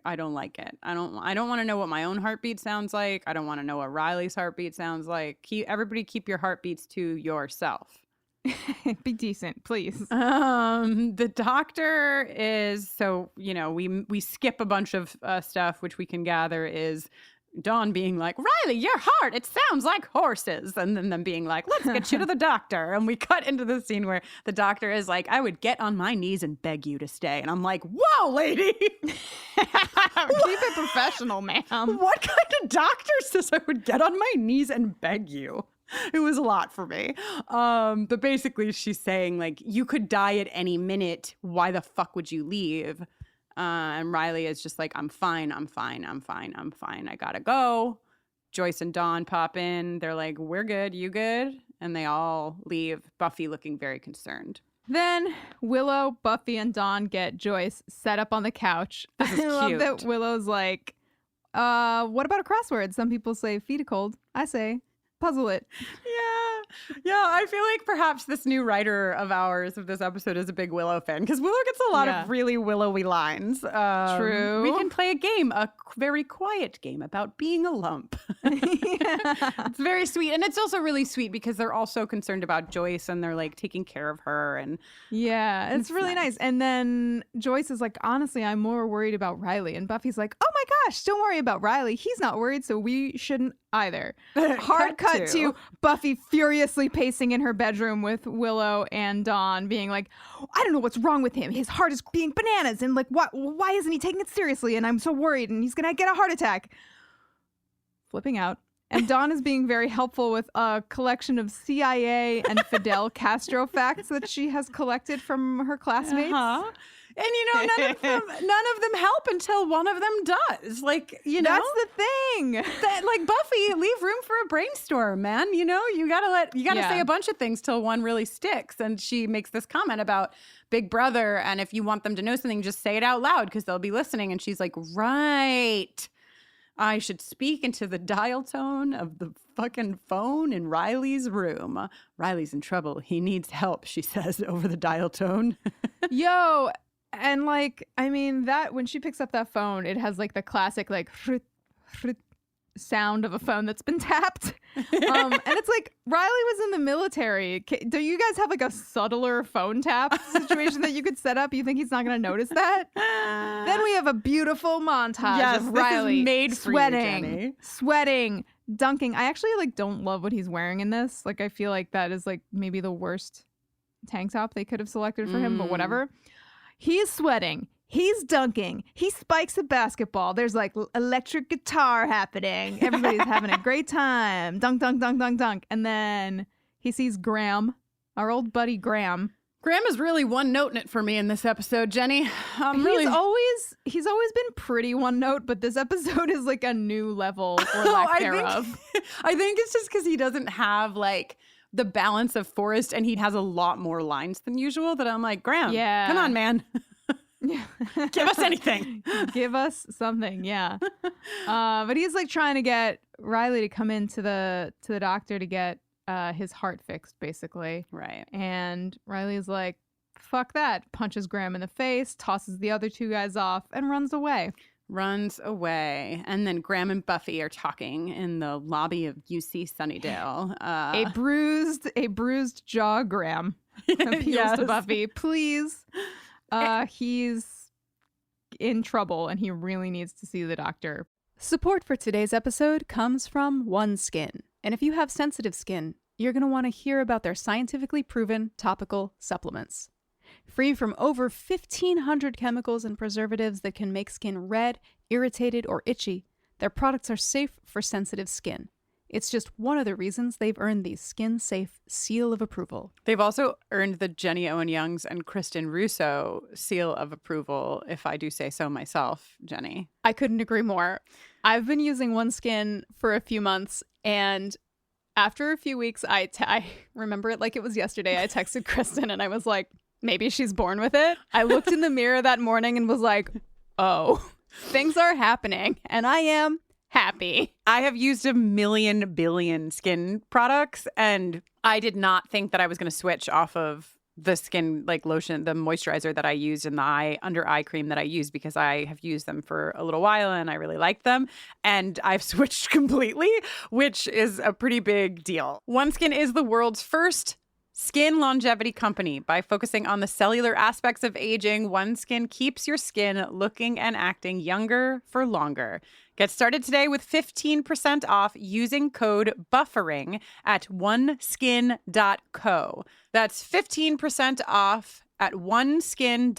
I don't like it. I don't want to know what my own heartbeat sounds like. I don't want to know what Riley's heartbeat sounds like. Everybody keep your heartbeats to yourself. Be decent, please. The doctor is, we skip a bunch of stuff, which we can gather is Dawn being like, "Riley, your heart, it sounds like horses." And then them being like, "Let's get you to the doctor." And we cut into the scene where the doctor is like, "I would get on my knees and beg you to stay." And I'm like, "Whoa, lady." Keep it professional, ma'am. What kind of doctor says I would get on my knees and beg you? It was a lot for me. But basically she's saying you could die at any minute. Why the fuck would you leave? And Riley is just like, I'm fine. I gotta go. Joyce and Dawn pop in. They're like, "We're good. You good?" And they all leave, Buffy looking very concerned. Then Willow, Buffy, and Dawn get Joyce set up on the couch. This is I love cute. that Willow's like, what about a crossword? Some people say feet a cold. I say puzzle it. Yeah. I feel like perhaps this new writer of ours of this episode is a big Willow fan because Willow gets a lot of really willowy lines. True. We can play a game, a very quiet game about being a lump. It's very sweet. And it's also really sweet because they're also concerned about Joyce and they're taking care of her. And Yeah, it's really nice. And then Joyce is like, "Honestly, I'm more worried about Riley." And Buffy's like, "Oh my gosh, don't worry about Riley. He's not worried, so we shouldn't either." Hard cut to Buffy furiously pacing in her bedroom with Willow and Dawn being like, "I don't know what's wrong with him. His heart is being bananas, and why isn't he taking it seriously? And I'm so worried, and he's gonna get a heart attack." Flipping out. And Dawn is being very helpful with a collection of CIA and Fidel Castro facts that she has collected from her classmates. none of them help until one of them does. Like, That's the thing. that, like, Buffy, leave room for a brainstorm, man. You gotta say a bunch of things till one really sticks. And she makes this comment about Big Brother, and if you want them to know something, just say it out loud because they'll be listening. And she's like, right. I should speak into the dial tone of the fucking phone in Riley's room. Riley's in trouble. He needs help, she says over the dial tone. Yo, and like, I mean, that when she picks up that phone, it has like the classic like sound of a phone that's been tapped. And it's like, Riley was in the military. Do you guys have like a subtler phone tap situation that you could set up? You think he's not going to notice that? Then we have a beautiful montage of Riley made for sweating, you, Jenny. sweating, dunking. I actually like don't love what he's wearing in this. Like, I feel like that is like maybe the worst tank top they could have selected for him, but whatever. He's sweating. He's dunking. He spikes a basketball. There's like electric guitar happening. Everybody's having a great time. Dunk, dunk, dunk, dunk, dunk. And then he sees Graham, our old buddy Graham. Graham is really one-noting it for me in this episode, Jenny. He's always been pretty one note, but this episode is like a new level or lack thereof. I think it's just because he doesn't have like the balance of Forrest, and he has a lot more lines than usual. That I'm like, Graham, come on, man. Give us anything. Give us something, yeah. But he's like trying to get Riley to come into the doctor to get his heart fixed, basically. Right. And Riley's like, fuck that. Punches Graham in the face, tosses the other two guys off, and runs away. And then Graham and Buffy are talking in the lobby of UC Sunnydale. A bruised jaw Graham appeals to Buffy. Please. He's in trouble and he really needs to see the doctor. Support for today's episode comes from OneSkin. And if you have sensitive skin, you're going to want to hear about their scientifically proven topical supplements. Free from over 1,500 chemicals and preservatives that can make skin red, irritated, or itchy, their products are safe for sensitive skin. It's just one of the reasons they've earned the skin-safe seal of approval. They've also earned the Jenny Owen Youngs and Kristin Russo seal of approval, if I do say so myself, Jenny. I couldn't agree more. I've been using OneSkin for a few months, and after a few weeks, I remember it like it was yesterday. I texted Kristin, and I was like, maybe she's born with it. I looked in the mirror that morning and was like, oh, things are happening, and I am happy. I have used a million billion skin products, and I did not think that I was going to switch off of the skin like lotion, the moisturizer that I used and the under eye cream that I used, because I have used them for a little while and I really like them. And I've switched completely, which is a pretty big deal. OneSkin is the world's first skin longevity company. By focusing on the cellular aspects of aging, OneSkin keeps your skin looking and acting younger for longer. Get started today with 15% off using code BUFFERING at oneskin.co. That's 15% off at oneskin.co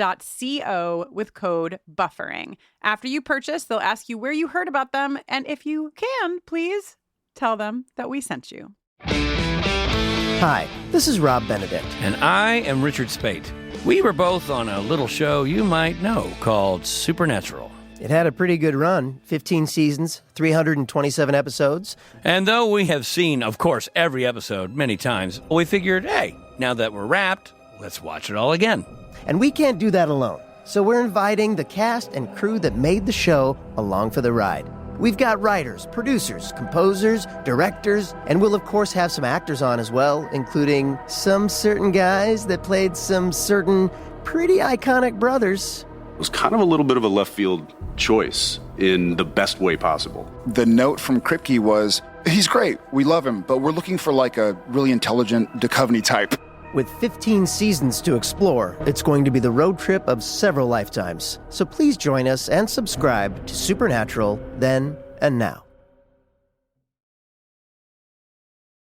with code BUFFERING. After you purchase, they'll ask you where you heard about them, and if you can, please tell them that we sent you. Hi, this is Rob Benedict. And I am Richard Spate. We were both on a little show you might know called Supernatural. It had a pretty good run, 15 seasons, 327 episodes. And though we have seen, of course, every episode many times, we figured, hey, now that we're wrapped, let's watch it all again. And we can't do that alone, so we're inviting the cast and crew that made the show along for the ride. We've got writers, producers, composers, directors, and we'll of course have some actors on as well, including some certain guys that played some certain pretty iconic brothers. It was kind of a little bit of a left field choice in the best way possible. The note from Kripke was, he's great, we love him, but we're looking for like a really intelligent Duchovny type. With 15 seasons to explore, it's going to be the road trip of several lifetimes. So please join us and subscribe to Supernatural then and now.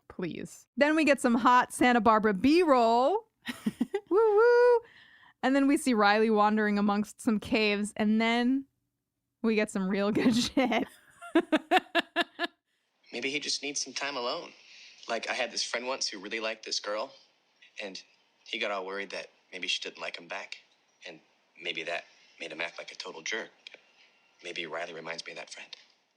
Please. Then we get some hot Santa Barbara B-roll. Woo woo. And then we see Riley wandering amongst some caves, and then we get some real good shit. Maybe he just needs some time alone. Like, I had this friend once who really liked this girl, and he got all worried that maybe she didn't like him back. And Maybe that made him act like a total jerk. Maybe Riley reminds me of that friend.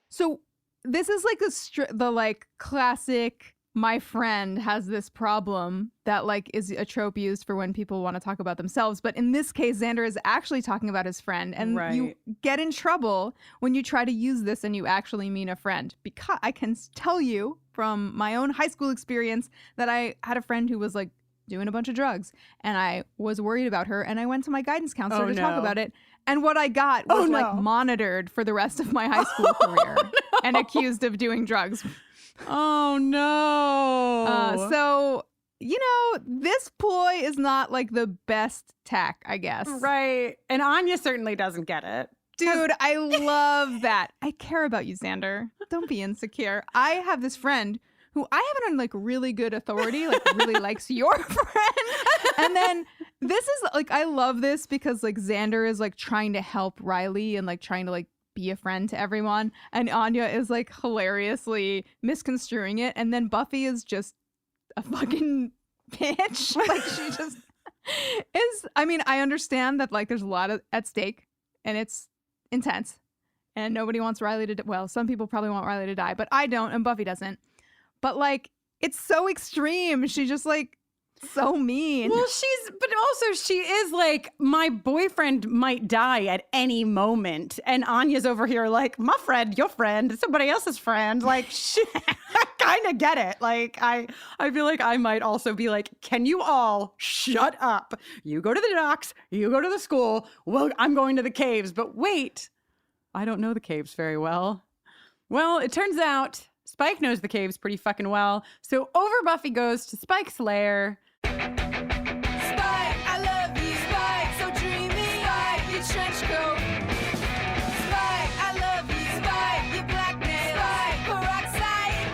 So this is like the like classic, my friend has this problem that like is a trope used for when people want to talk about themselves. But in this case, Xander is actually talking about his friend. And you get in trouble when you try to use this and you actually mean a friend. Because I can tell you from my own high school experience that I had a friend who was like doing a bunch of drugs and I was worried about her and I went to my guidance counselor to talk about it. And what I got was like monitored for the rest of my high school career and accused of doing drugs. Oh no. So, you know, this ploy is not like the best tack, I guess. Right. And Anya certainly doesn't get it. Dude, I love that. I care about you, Xander. Don't be insecure. I have this friend who I have it on like really good authority, like really likes your friend. And then this is like, I love this because like Xander is like trying to help Riley and like trying to like be a friend to everyone. And Anya is like hilariously misconstruing it. And then Buffy is just a fucking bitch. Like she just is. I mean, I understand that like there's a lot at stake and it's intense and nobody wants Riley to, well, some people probably want Riley to die, but I don't and Buffy doesn't. But like, it's so extreme. She just like so mean. Well, but also she is like, my boyfriend might die at any moment. And Anya's over here like, my friend, your friend, somebody else's friend. Like, I kind of get it. Like, I feel like I might also be like, can you all shut up? You go to the docks, you go to the school. Well, I'm going to the caves. But wait, I don't know the caves very well. Well, it turns out Spike knows the caves pretty fucking well. So over Buffy goes to Spike's lair. Spike, I love you. Spike, so dreamy. Spike, your trench coat. Spike, I love you. Spike, your black nails. Spike, peroxide.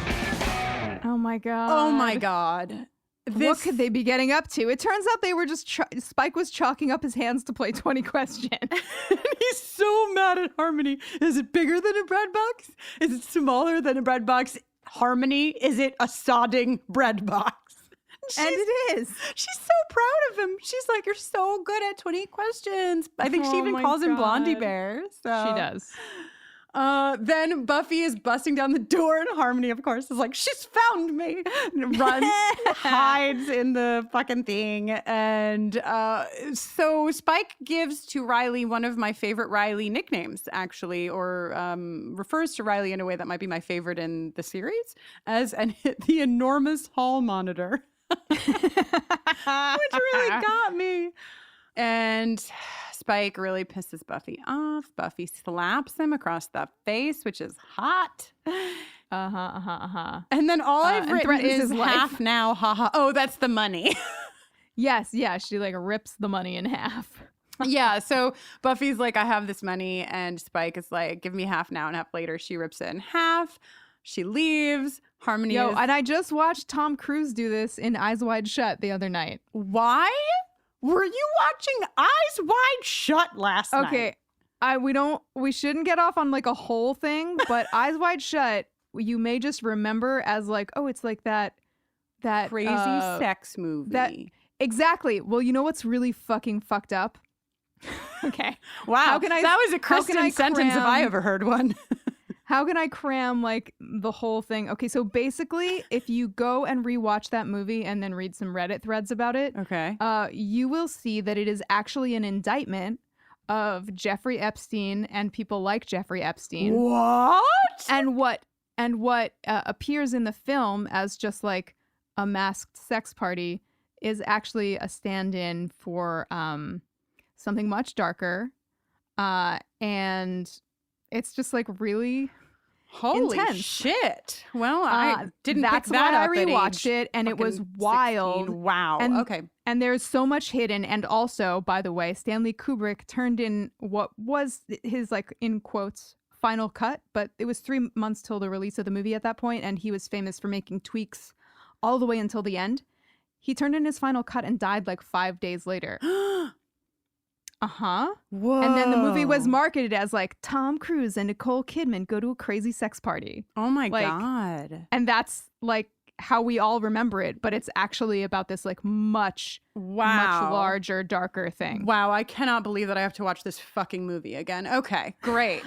Oh my God. Oh my God. What could they be getting up to? It turns out they were just Spike was chalking up his hands to play 20 questions. He's so mad at Harmony. Is it bigger than a bread box? Is it smaller than a bread box? Harmony, is it a sodding bread box? And it is. She's so proud of him. She's like, you're so good at 20 questions. I think she even calls him Blondie Bear. So. She does. Then Buffy is busting down the door and Harmony, of course, is like, she's found me. Runs, hides in the fucking thing. And so Spike gives to Riley one of my favorite Riley nicknames, actually, or refers to Riley in a way that might be my favorite in the series as the enormous hall monitor. Which really got me. And Spike really pisses Buffy off. Buffy slaps him across the face, which is hot. And then all I've written is half now, haha. Oh, that's the money. Yes, yeah. She like rips the money in half. Yeah, so Buffy's like, I have this money, and Spike is like, give me half now and half later. She rips it in half. She leaves. Harmony is... and I just watched Tom Cruise do this in Eyes Wide Shut the other night. Why were you watching Eyes Wide Shut last night? Okay, we shouldn't get off on like a whole thing, but Eyes Wide Shut, you may just remember as like, oh, it's like that crazy sex movie. Exactly. Well, you know what's really fucking fucked up? Okay. Wow. That was a Kristin sentence if I ever heard one. How can I cram like the whole thing? Okay, so basically, if you go and rewatch that movie and then read some Reddit threads about it, okay, you will see that it is actually an indictment of Jeffrey Epstein and people like Jeffrey Epstein. What? And what appears in the film as just like a masked sex party is actually a stand-in for something much darker, and it's just like really holy intense. Shit. Well, I didn't pick that's that why up. I rewatched it, and it was wild. 16. Wow. And, okay. And there's so much hidden. And also, by the way, Stanley Kubrick turned in what was his like in quotes final cut, but it was 3 months till the release of the movie at that point, and he was famous for making tweaks all the way until the end. He turned in his final cut and died like 5 days later. Whoa. And then the movie was marketed as like Tom Cruise and Nicole Kidman go to a crazy sex party. Oh my God. And that's like, how we all remember it, but it's actually about this like much larger, darker thing. Wow, I cannot believe that I have to watch this fucking movie again. Okay, great.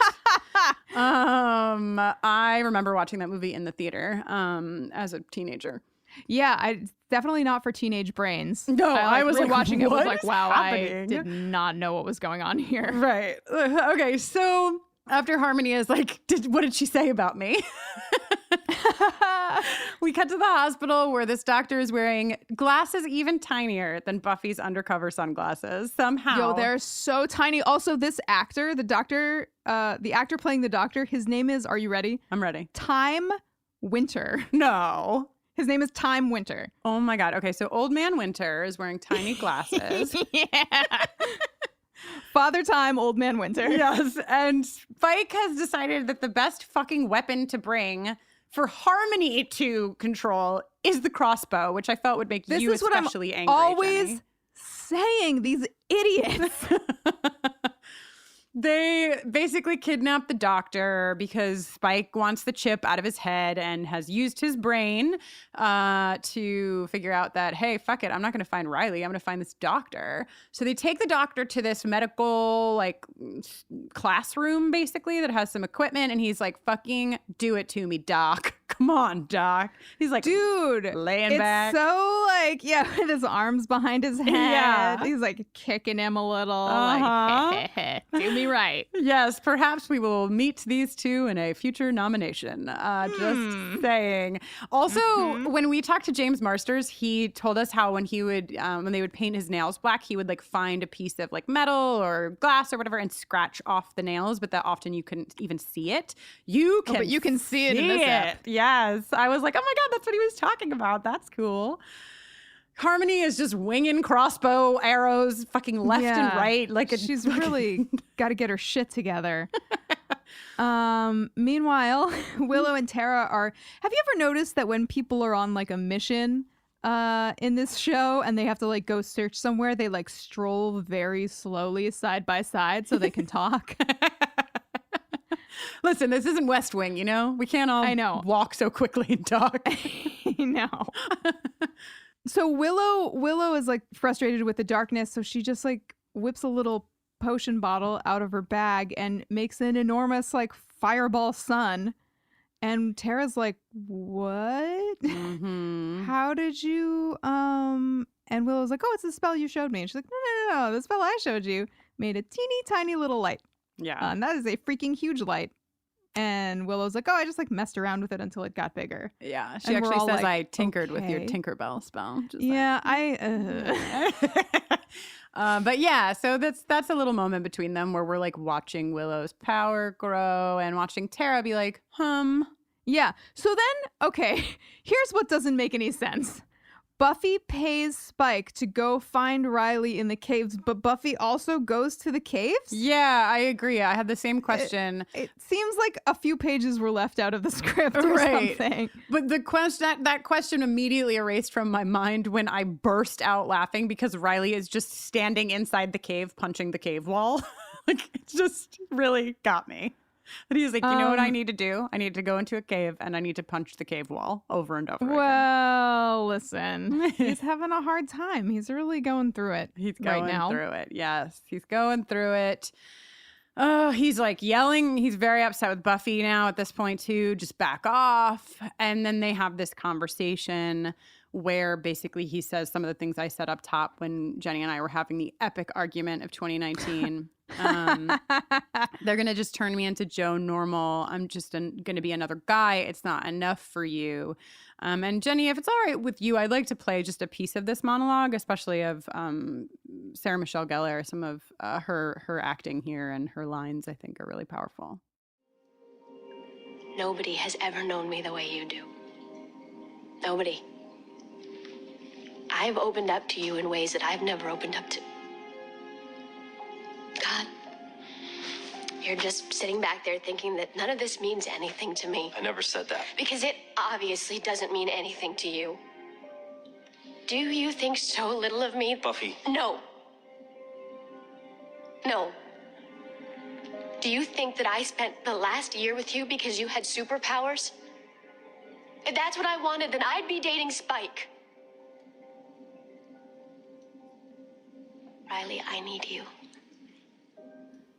I remember watching that movie in the theater as a teenager. Yeah, definitely not for teenage brains. No, I was really like, watching it was like, wow, happening? I did not know what was going on here. Right. Okay, so after Harmony is like, what did she say about me? We cut to the hospital where this doctor is wearing glasses even tinier than Buffy's undercover sunglasses. Somehow. Yo, they're so tiny. Also, this actor, the actor playing the doctor, his name is, are you ready? I'm ready. Time Winter. No. His name is Time Winter. Oh my God. Okay, so Old Man Winter is wearing tiny glasses. Yeah. Father Time, Old Man Winter. Yes. And Spike has decided that the best fucking weapon to bring for Harmony to control is the crossbow, which I felt would make you especially angry. Always Jenny. saying these idiots. They basically kidnap the doctor because Spike wants the chip out of his head and has used his brain to figure out that, hey, fuck it, I'm not going to find Riley. I'm going to find this doctor. So they take the doctor to this medical like classroom basically that has some equipment, and he's like, fucking do it to me, doc. Come on, doc. He's like, dude, laying back. So like, yeah, with his arms behind his head. Yeah. He's like kicking him a little. Like, do me right. Yes, perhaps we will meet these two in a future nomination. Just saying. Also, when we talked to James Marsters, he told us how when he would, when they would paint his nails black, he would like find a piece of like metal or glass or whatever and scratch off the nails, but that often you couldn't even see it. But you can see it in this app. Yes. I was like, oh my God, that's what he was talking about. That's cool. Harmony is just winging crossbow arrows fucking left and right. Like she's really got to get her shit together. Meanwhile, Willow and Tara are... Have you ever noticed that when people are on like a mission in this show and they have to like go search somewhere, they like stroll very slowly side by side so they can talk? Listen, this isn't West Wing, you know? We can't all walk so quickly and talk. I know. So Willow is like frustrated with the darkness, so she just like whips a little potion bottle out of her bag and makes an enormous like fireball sun. And Tara's like, what? How did you and Willow's like, oh, it's the spell you showed me. And she's like, no, the spell I showed you made a teeny tiny little light. Yeah. And that is a freaking huge light. And Willow's like, oh, I just like messed around with it until it got bigger. Yeah. She actually says, like, I tinkered with your Tinkerbell spell. But yeah, so that's a little moment between them where we're like watching Willow's power grow and watching Tara be like, Yeah. So then, okay, here's what doesn't make any sense. Buffy pays Spike to go find Riley in the caves, but Buffy also goes to the caves? Yeah, I agree. I had the same question. It seems like a few pages were left out of the script or something. But the question, that question immediately erased from my mind when I burst out laughing because Riley is just standing inside the cave, punching the cave wall. Like, it just really got me. But he's like, you know what I need to do? I need to go into a cave and I need to punch the cave wall over and over again. Well, listen, he's having a hard time. He's really going through it right now. He's going through it. Yes, he's going through it. Oh, he's like yelling. He's very upset with Buffy now at this point too. Just back off. And then they have this conversation where basically he says some of the things I said up top when Jenny and I were having the epic argument of 2019. They're going to just turn me into Joe Normal. I'm just going to be another guy. It's not enough for you. And Jenny, if it's all right with you, I'd like to play just a piece of this monologue, especially of Sarah Michelle Gellar. Some of her acting here and her lines, I think, are really powerful. Nobody has ever known me the way you do. Nobody. I've opened up to you in ways that I've never opened up to. God, you're just sitting back there thinking that none of this means anything to me. I never said that. Because it obviously doesn't mean anything to you. Do you think so little of me? Buffy. No. No. Do you think that I spent the last year with you because you had superpowers? If that's what I wanted, then I'd be dating Spike. Riley, I need you.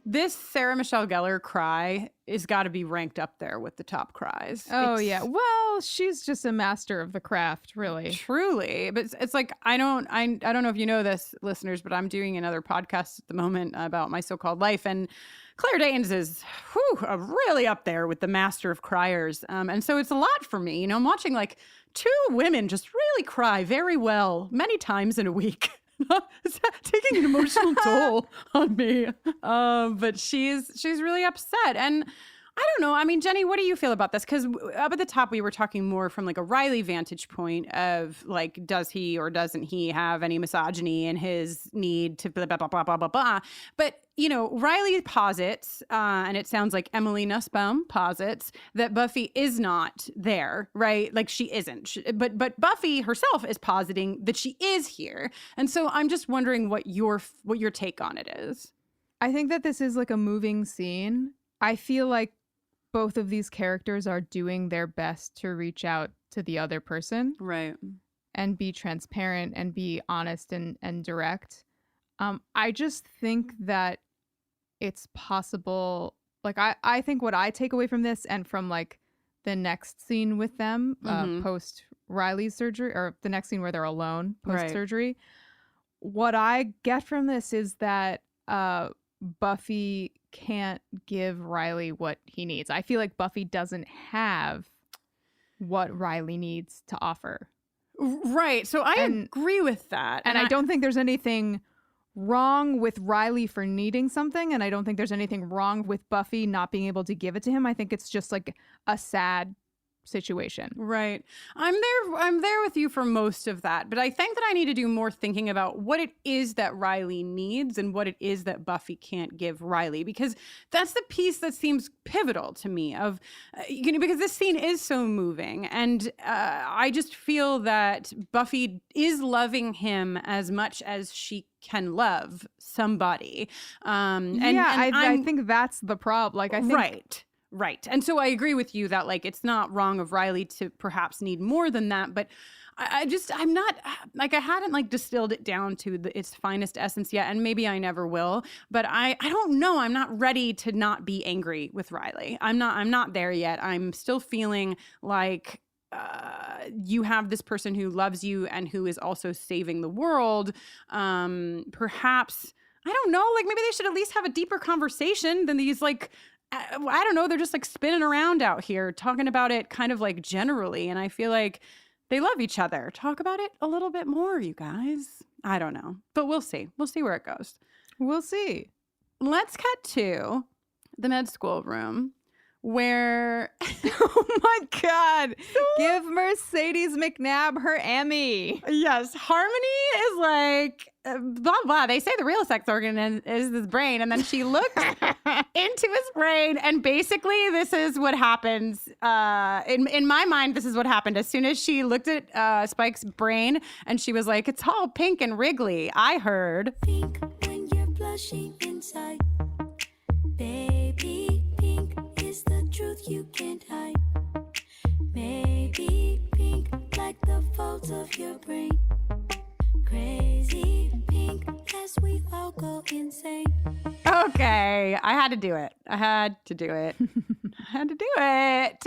This Sarah Michelle Gellar cry is got to be ranked up there with the top cries. Oh, yeah. Well, she's just a master of the craft, really. Truly. But it's like, I don't know if you know this, listeners, but I'm doing another podcast at the moment about my so-called life. And Claire Danes is really up there with the master of criers. And so it's a lot for me. You know, I'm watching like two women just really cry very well many times in a week. It's taking an emotional toll on me. But she's really upset. And I don't know. I mean, Jenny, what do you feel about this? Because up at the top, we were talking more from like a Riley vantage point of like, does he or doesn't he have any misogyny in his need to blah, blah, blah, blah, blah, blah, blah. But, you know, Riley posits, and it sounds like Emily Nussbaum posits, that Buffy is not there, right? Like she isn't. But Buffy herself is positing that she is here. And so I'm just wondering what your take on it is. I think that this is like a moving scene. I feel like both of these characters are doing their best to reach out to the other person. Right. And be transparent and be honest and direct. I just think that it's possible. Like, I think what I take away from this and from like the next scene with them post Riley's surgery, or the next scene where they're alone post surgery, what I get from this is that Buffy can't give Riley what he needs. I feel like Buffy doesn't have what Riley needs to offer. Right. So I agree with that. And I don't think there's anything wrong with Riley for needing something. And I don't think there's anything wrong with Buffy not being able to give it to him. I think it's just like a sad situation. Right. I'm there with you for most of that, but I think that I need to do more thinking about what it is that Riley needs and what it is that Buffy can't give Riley, because that's the piece that seems pivotal to me of, because this scene is so moving, and I just feel that Buffy is loving him as much as she can love somebody. I think that's the problem. Like, I think Right. And so I agree with you that like it's not wrong of Riley to perhaps need more than that, but I'm not like, I hadn't like distilled it down to its finest essence yet, and maybe I never will, but I don't know. I'm not ready to not be angry with Riley. I'm not there yet. I'm still feeling like you have this person who loves you and who is also saving the world. Perhaps, I don't know, like maybe they should at least have a deeper conversation than these like, I don't know, they're just like spinning around out here talking about it kind of like generally. And I feel like they love each other. Talk about it a little bit more, you guys. I don't know, but we'll see. We'll see where it goes. We'll see. Let's cut to the med school room where, oh my God, give Mercedes McNabb her Emmy. Yes, Harmony is like, blah, blah. They say the real sex organ is his brain. And then she looks into his brain. And basically, this is what happens. In my mind, this is what happened. As soon as she looked at Spike's brain and she was like, it's all pink and wriggly, I heard. Pink when you're blushing inside. Baby, pink is the truth you can't hide. Maybe pink like the folds of your brain. Crazy pink as we all go insane. Okay, I had to do it. I had to do it.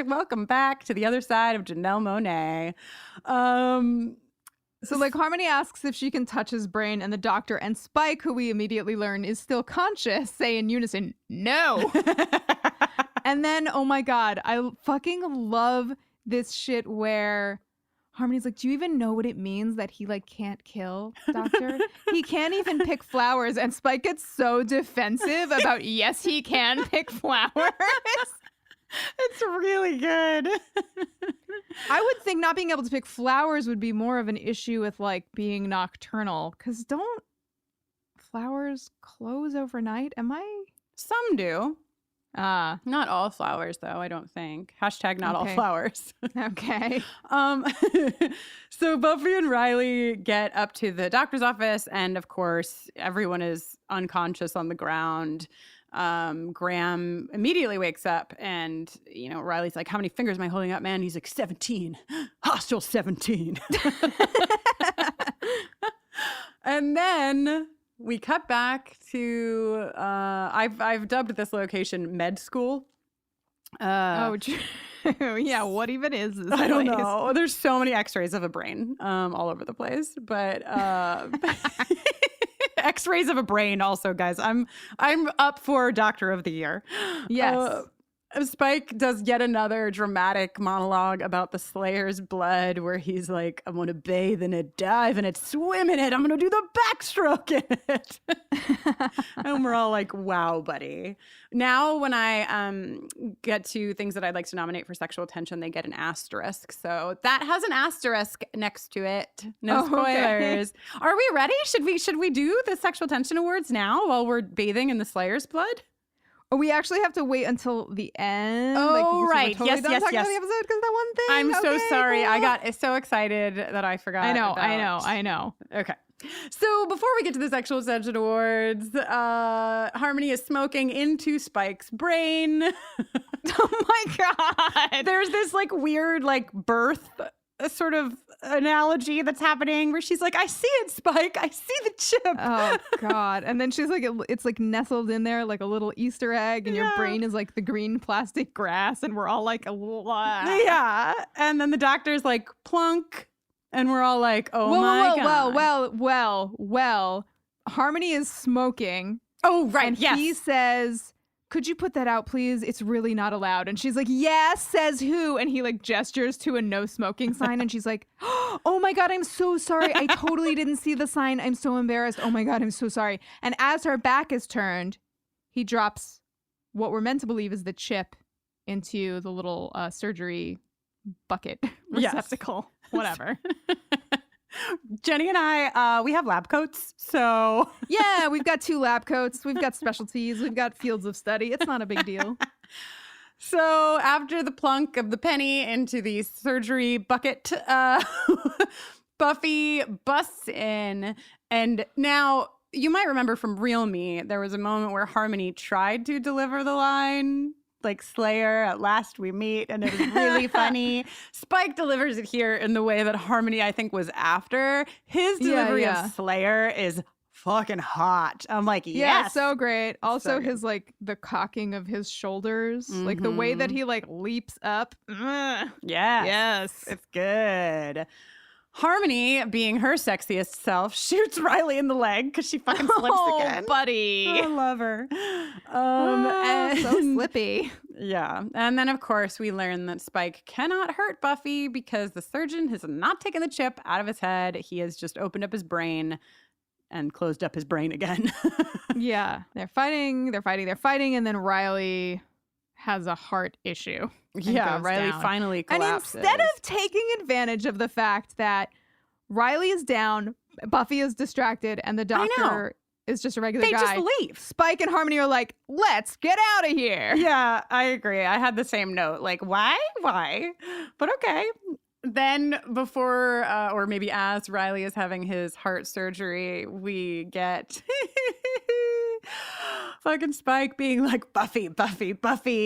Welcome back to the other side of Janelle Monáe. So like Harmony asks if she can touch his brain, and the doctor and Spike, who we immediately learn is still conscious, say in unison, no. And then, oh my God, I fucking love this shit where Harmony's like, do you even know what it means that he like can't kill, doctor? He can't even pick flowers. And Spike gets so defensive about, yes, he can pick flowers. It's really good. I would think not being able to pick flowers would be more of an issue with like being nocturnal, because don't flowers close overnight? Some do. Not all flowers, though, I don't think. Hashtag not all flowers. Okay. So Buffy and Riley get up to the doctor's office, and of course, everyone is unconscious on the ground. Graham immediately wakes up and, you know, Riley's like, how many fingers am I holding up, man? He's like, 17. Hostile 17. And then we cut back to, I've dubbed this location med school. Yeah, what even is this I don't place? know. There's so many x-rays of a brain all over the place. But x-rays of a brain also, guys. I'm up for Doctor of the Year. Yes. Spike does yet another dramatic monologue about the Slayer's blood where he's like, I'm going to bathe in it, dive in it, swim in it. I'm going to do the backstroke in it. And we're all like, wow, buddy. Now when I get to things that I'd like to nominate for sexual attention, they get an asterisk. So that has an asterisk next to it. No spoilers. Okay. Are we ready? Should we do the sexual attention awards now while we're bathing in the Slayer's blood? Oh, we actually have to wait until the end. Oh, right. Totally Yes. About the episode because that one thing. I'm so sorry. Cool. I got so excited that I forgot. I know. Okay. So before we get to the sexual attention awards, Harmony is smoking into Spike's brain. Oh my God. There's this like weird like birth sort of analogy that's happening where she's like, I see it, Spike. I see the chip. Oh God. And then she's like, it's like nestled in there like a little Easter egg and your brain is like the green plastic grass and we're all like, yeah. And then the doctor's like, plunk. And we're all like, oh my God. Well, Harmony is smoking. Oh, right. And yes. he says, could you put that out, please? It's really not allowed. And she's like, yes, says who? And he like gestures to a no smoking sign. And she's like, oh my God, I'm so sorry. I totally didn't see the sign. I'm so embarrassed. Oh my God, I'm so sorry. And as her back is turned, he drops what we're meant to believe is the chip into the little surgery bucket receptacle, whatever. Jenny and I, we have lab coats, so... Yeah, we've got 2 lab coats. We've got specialties. We've got fields of study. It's not a big deal. So after the plunk of the penny into the surgery bucket, Buffy busts in. And now, you might remember from Real Me, there was a moment where Harmony tried to deliver the line... like Slayer, at last we meet, and it was really funny. Spike delivers it here in the way that Harmony, I think, was after. His delivery of Slayer is fucking hot. I'm like, yes. Yeah, so great. Also, So his like the cocking of his shoulders, like the way that he like leaps up. Yes. It's good. Harmony, being her sexiest self, shoots Riley in the leg because she fucking slips again. Buddy. I love her. So slippy. Yeah. And then, of course, we learn that Spike cannot hurt Buffy because the surgeon has not taken the chip out of his head. He has just opened up his brain and closed up his brain again. Yeah. They're fighting. And then Riley has a heart issue. Yeah, Riley finally collapses. And instead of taking advantage of the fact that Riley is down, Buffy is distracted, and the doctor is just a regular guy. They just leave. Spike and Harmony are like, let's get out of here. Yeah, I agree. I had the same note. Like, why? But okay. Then before, or maybe as Riley is having his heart surgery, we get... fucking Spike being like, Buffy.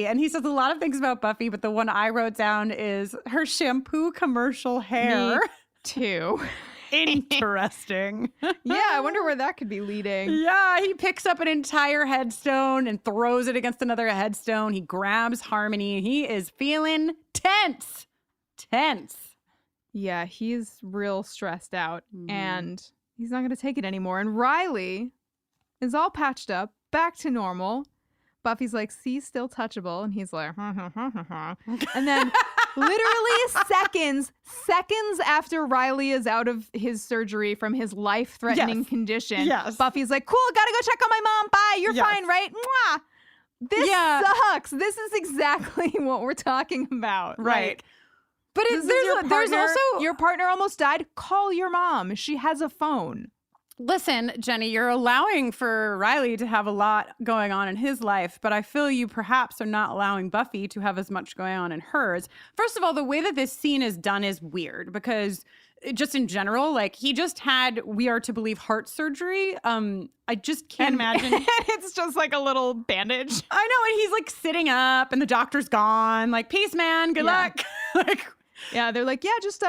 And he says a lot of things about Buffy, but the one I wrote down is her shampoo commercial hair. Me too. Interesting. Yeah, I wonder where that could be leading. Yeah, he picks up an entire headstone and throws it against another headstone. He grabs Harmony. He is feeling tense. Yeah, he's real stressed out and he's not going to take it anymore. And Riley is all patched up, back to normal. Buffy's like, see, still touchable. And he's like, And then literally seconds after Riley is out of his surgery from his life-threatening condition, Buffy's like, cool, gotta go check on my mom. Bye. You're fine, right? Mwah. This sucks. This is exactly what we're talking about. Right. Like, but there's also... Your partner almost died. Call your mom. She has a phone. Listen, Jenny, you're allowing for Riley to have a lot going on in his life, but I feel you perhaps are not allowing Buffy to have as much going on in hers. First of all, the way that this scene is done is weird because just in general, like he just had, we are to believe, heart surgery. I just can't imagine. It's just like a little bandage. I know, and he's like sitting up, and the doctor's gone. Like, peace, man. Good luck. Like, yeah, they're like, yeah, just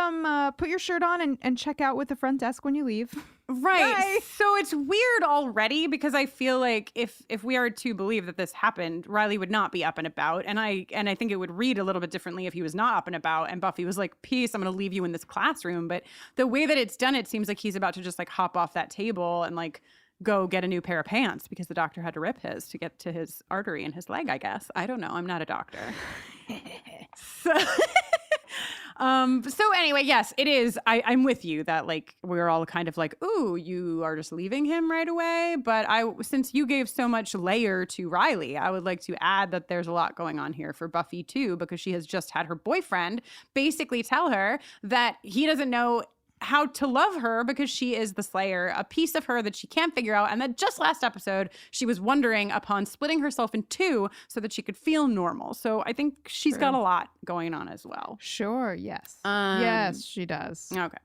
put your shirt on and check out with the front desk when you leave. Right. Bye. So it's weird already because I feel like if we are to believe that this happened, Riley would not be up and about. And I think it would read a little bit differently if he was not up and about and Buffy was like, peace, I'm going to leave you in this classroom. But the way that it's done, it seems like he's about to just like hop off that table and like go get a new pair of pants because the doctor had to rip his to get to his artery in his leg, I guess. I don't know. I'm not a doctor. So anyway, yes, it is. I'm with you that like we're all kind of like, ooh, you are just leaving him right away. But since you gave so much layer to Riley, I would like to add that there's a lot going on here for Buffy too, because she has just had her boyfriend basically tell her that he doesn't know how to love her because she is the Slayer, a piece of her that she can't figure out. And that just last episode, she was wondering upon splitting herself in two so that she could feel normal. So I think she's got a lot going on as well. Sure, yes. Yes, she does. Okay.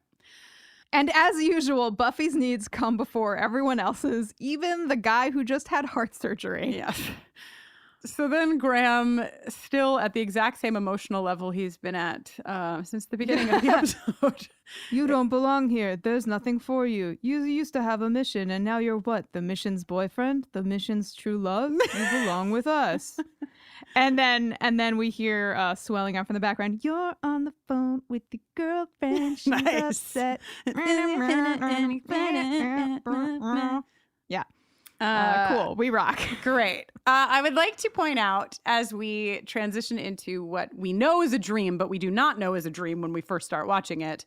And as usual, Buffy's needs come before everyone else's, even the guy who just had heart surgery. Yes. So then Graham, still at the exact same emotional level he's been at since the beginning of the episode. You don't belong here. There's nothing for you. You used to have a mission, and now you're what? The mission's boyfriend? The mission's true love? You belong with us. And then we hear swelling out from the background. You're on the phone with your girlfriend. She's upset. Yeah. Cool. We rock. Great. I would like to point out as we transition into what we know is a dream, but we do not know is a dream when we first start watching it,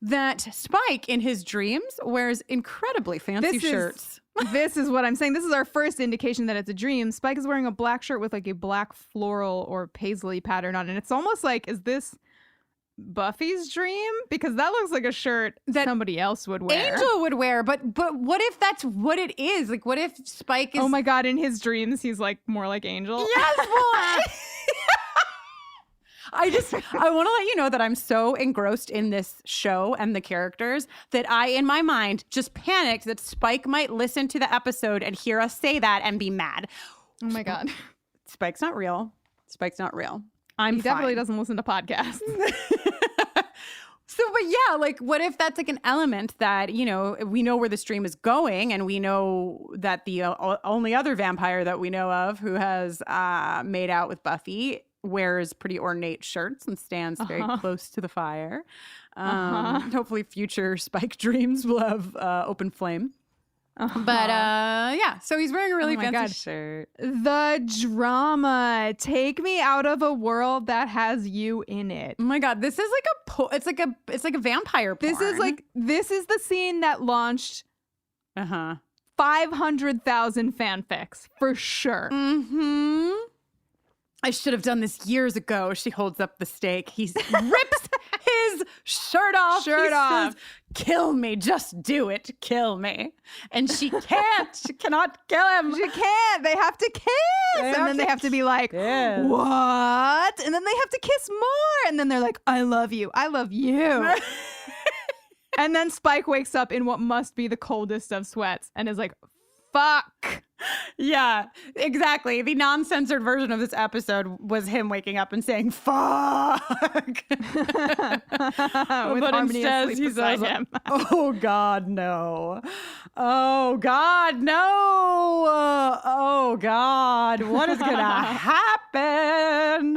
that Spike in his dreams wears incredibly fancy shirts. This is what I'm saying. This is our first indication that it's a dream. Spike is wearing a black shirt with like a black floral or paisley pattern on it. And it's almost like, is this Buffy's dream? Because that looks like a shirt that somebody else would wear. Angel would wear, but what if that's what it is? Like, what if Spike is... Oh my God, in his dreams, he's like more like Angel. Yes, well... I want to let you know that I'm so engrossed in this show and the characters that I, in my mind, just panicked that Spike might listen to the episode and hear us say that and be mad. Oh my God. Spike's not real. Spike's not real. He definitely doesn't listen to podcasts. So, but yeah, like, what if that's like an element that, you know, we know where the stream is going, and we know that the only other vampire that we know of who has made out with Buffy wears pretty ornate shirts and stands very close to the fire. Hopefully future Spike dreams will have open flame. But yeah, so he's wearing a really fancy shirt. The drama. Take me out of a world that has you in it. Oh my God, this is like it's like a vampire porn. This is the scene that launched 500,000 fanfics for sure. Mm-hmm. I should have done this years ago. She holds up the stake. He rips his shirt off. Says, kill me. Just do it. Kill me. And she can't. She cannot kill him. She can't. They have to kiss. And then they have to be like, what? And then they have to kiss more. And then they're like, I love you. I love you. And then Spike wakes up in what must be the coldest of sweats and is like, fuck. Yeah, exactly. The non-censored version of this episode was him waking up and saying, fuck. But instead he says, oh God, no. Oh God, no. Oh God, what is going to happen?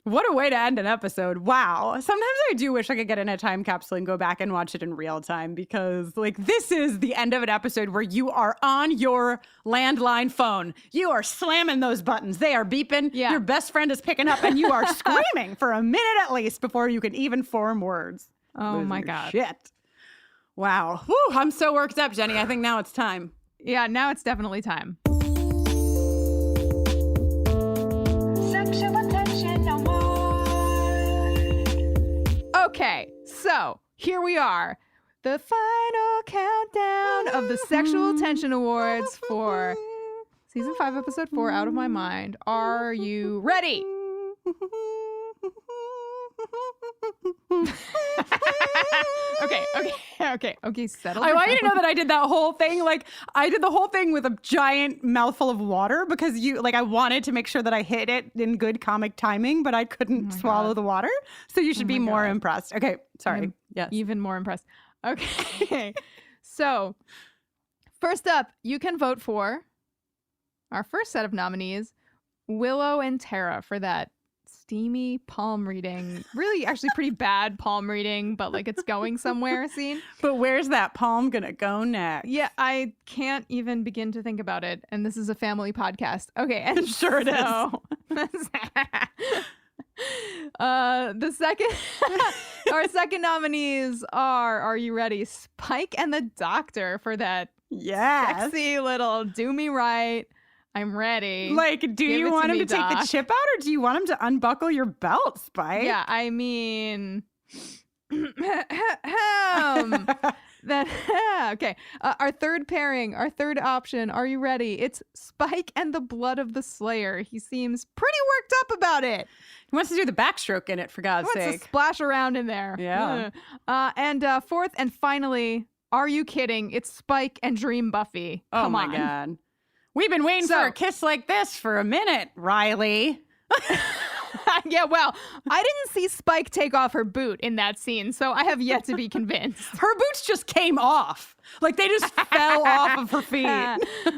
What a way to end an episode. Wow. Sometimes I do wish I could get in a time capsule and go back and watch it in real time, because like this is the end of an episode where you are on your landline phone. You are slamming those buttons. They are beeping. Yeah. Your best friend is picking up and you are screaming for a minute at least before you can even form words. Oh my God. Shit. Wow. Whew, I'm so worked up, Jenny. I think now it's time. Yeah, now it's definitely time. Okay, so here we are. The final countdown of the Sexual Tension Awards for Season 5, Episode 4, Out of My Mind. Are you ready? Okay, settle I want down. you to know that I did that whole thing. Like, I did the whole thing with a giant mouthful of water because I wanted to make sure that I hit it in good comic timing, but I couldn't swallow the water. So you should be more impressed. Okay, sorry. Yes. Even more impressed. Okay. So, first up, you can vote for our first set of nominees, Willow and Tara, for that steamy palm reading. Really, actually pretty bad palm reading, but like it's going somewhere scene. But where's that palm gonna go next? Yeah, I can't even begin to think about it. And this is a family podcast. Okay, and sure it is. The second, our second nominees are you ready? Spike and the Doctor for that sexy little do me right. I'm ready. Like, do you want him to take the chip out, or do you want him to unbuckle your belt, Spike? Yeah, I mean, okay. Our third pairing, our third option. Are you ready? It's Spike and the Blood of the Slayer. He seems pretty worked up about it. He wants to do the backstroke in it, for God's sake. He wants to splash around in there. Yeah. And fourth and finally, are you kidding? It's Spike and Dream Buffy. Come on. Oh my God. We've been waiting for a kiss like this for a minute, Riley. Yeah, well, I didn't see Spike take off her boot in that scene, so I have yet to be convinced. Her boots just came off. Like, they just fell off of her feet.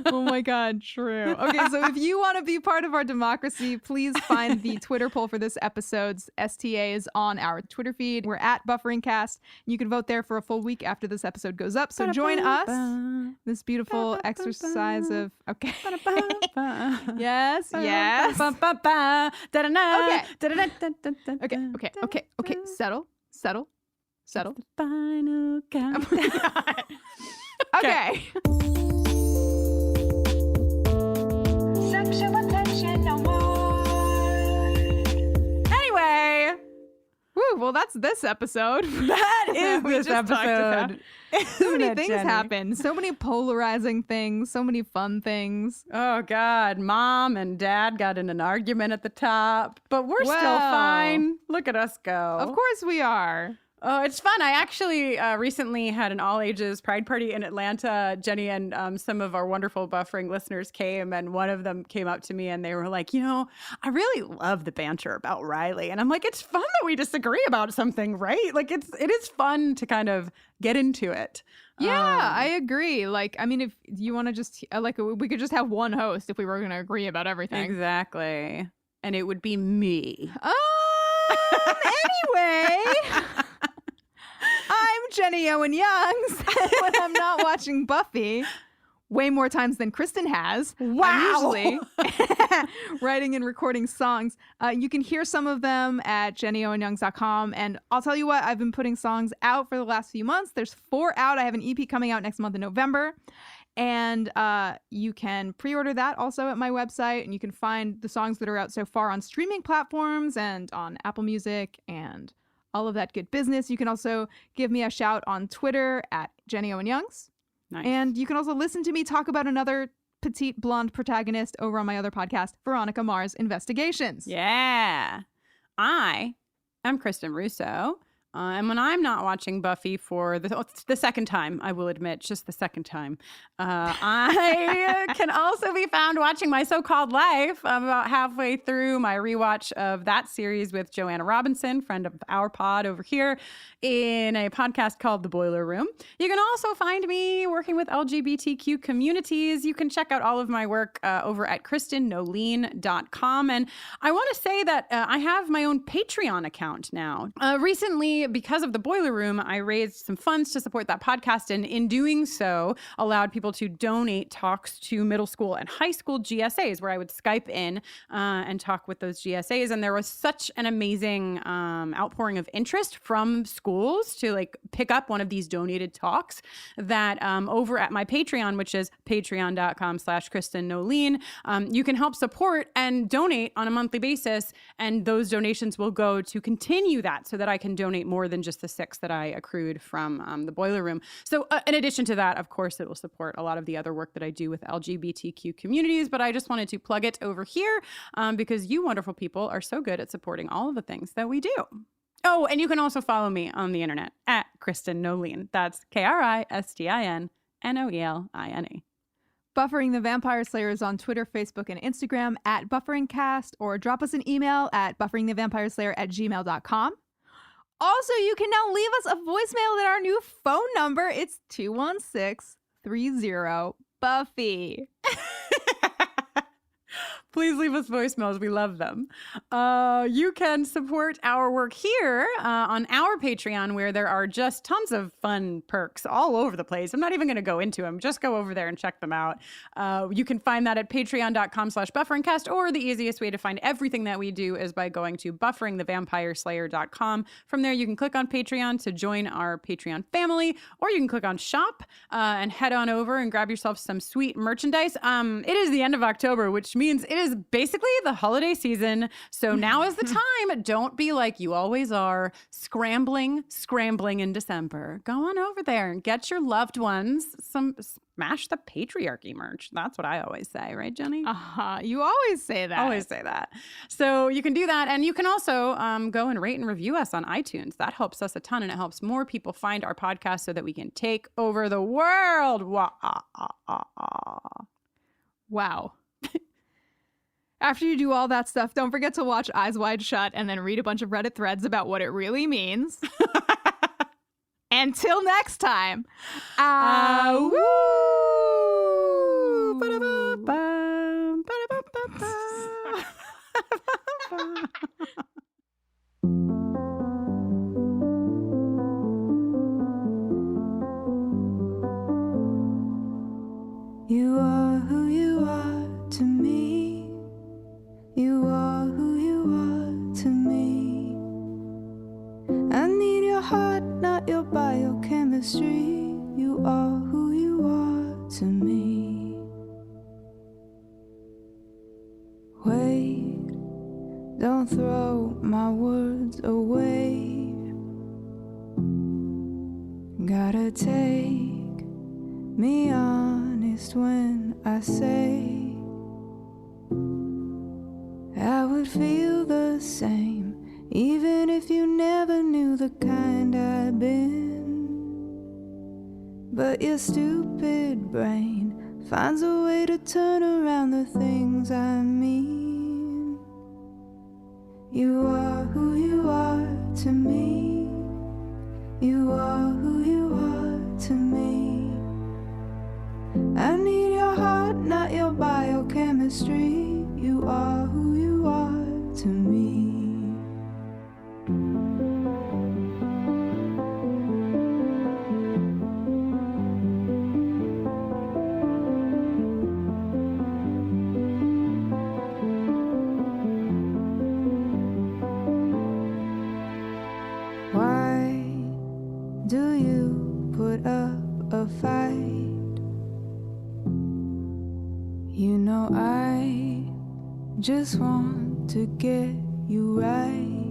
Oh my God, true. Okay, so if you want to be part of our democracy, please find the Twitter poll for this episode's STAs on our Twitter feed. We're at BufferingCast. You can vote there for a full week after this episode goes up. So join us. This beautiful exercise of okay. Yes. Okay. Settle. Final count. Okay. Sexual attention award. Anyway. Woo, well, that's this episode. That is this episode. So many things happen. So many polarizing things. So many fun things. Oh, God. Mom and Dad got in an argument at the top, but we're still fine. Look at us go. Of course we are. Oh, it's fun. I actually recently had an all-ages pride party in Atlanta. Jenny and some of our wonderful buffering listeners came, and one of them came up to me and they were like, I really love the banter about Riley. And I'm like, it's fun that we disagree about something, right? Like, it is fun to kind of get into it. Yeah, I agree. Like, I mean, if you want to just, we could just have one host if we were going to agree about everything. Exactly. And it would be me. Anyway... I'm Jenny Owen Youngs, and when I'm not watching Buffy, way more times than Kristin has, I'm usually writing and recording songs. You can hear some of them at jennyowenyoungs.com, and I'll tell you what, I've been putting songs out for the last few months. There's 4 out. I have an EP coming out next month in November, and you can pre-order that also at my website, and you can find the songs that are out so far on streaming platforms and on Apple Music and all of that good business. You can also give me a shout on Twitter at Jenny Owen Youngs. Nice. And you can also listen to me talk about another petite blonde protagonist over on my other podcast, Veronica Mars Investigations. Yeah. I am Kristin Russo. And when I'm not watching Buffy for the second time, I will admit, just the second time, I can also be found watching My So-Called Life. I'm about halfway through my rewatch of that series with Joanna Robinson, friend of our pod over here, in a podcast called The Boiler Room. You can also find me working with LGBTQ communities. You can check out all of my work over at KristinNoline.com. And I want to say that I have my own Patreon account now. Recently, because of The Boiler Room, I raised some funds to support that podcast, and in doing so, allowed people to donate talks to middle school and high school GSAs, where I would Skype in and talk with those GSAs. And there was such an amazing outpouring of interest from schools to pick up one of these donated talks that over at my Patreon, which is patreon.com/KristinNoline, you can help support and donate on a monthly basis, and those donations will go to continue that so that I can donate more than just the 6 that I accrued from The Boiler Room. So in addition to that, of course, it will support a lot of the other work that I do with LGBTQ communities, but I just wanted to plug it over here because you wonderful people are so good at supporting all of the things that we do. Oh, and you can also follow me on the internet at Kristin Noeline. That's KristinNoeline. Buffering the Vampire Slayer is on Twitter, Facebook, and Instagram at BufferingCast, or drop us an email at bufferingthevampireslayer@gmail.com. Also, you can now leave us a voicemail at our new phone number. It's 216-30-BUFFY. Please leave us voicemails. We love them. You can support our work here on our Patreon, where there are just tons of fun perks all over the place. I'm not even going to go into them. Just go over there and check them out. You can find that at patreon.com/bufferingcast, or the easiest way to find everything that we do is by going to bufferingthevampireslayer.com. From there, you can click on Patreon to join our Patreon family, or you can click on shop and head on over and grab yourself some sweet merchandise. It is the end of October, which means it is basically the holiday season. So now is the time. Don't be like you always are, scrambling in December. Go on over there and get your loved ones smash the patriarchy merch. That's what I always say, right, Jenny? You always say that. Always say that. So you can do that. And you can also go and rate and review us on iTunes. That helps us a ton, and it helps more people find our podcast so that we can take over the world. Wow. After you do all that stuff, don't forget to watch Eyes Wide Shut and then read a bunch of Reddit threads about what it really means. Until next time. Woo! You are who you are to me. You are who you are to me. I need your heart, not your biochemistry. You are who you are to me. Wait, don't throw my words away. Gotta take me honest when I say I would feel the same, even if you never knew the kind I'd been. But your stupid brain finds a way to turn around the things I mean. You are who you are to me. You are who you are to me. I need your heart, not your biochemistry. You are who you are to me. Why do you put up a fight? You know I just want to get you right.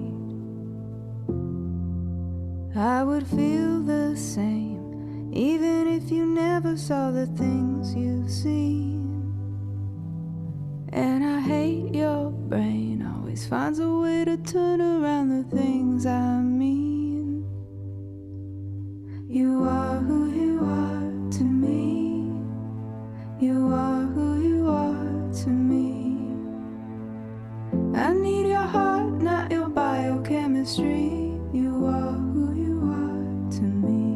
I would feel the same, even if you never saw the things you've seen. And I hate your brain, always finds a way to turn around the things I mean. You are who you are to me. You are who you are to me. I need your heart, not your biochemistry. You are who you are to me.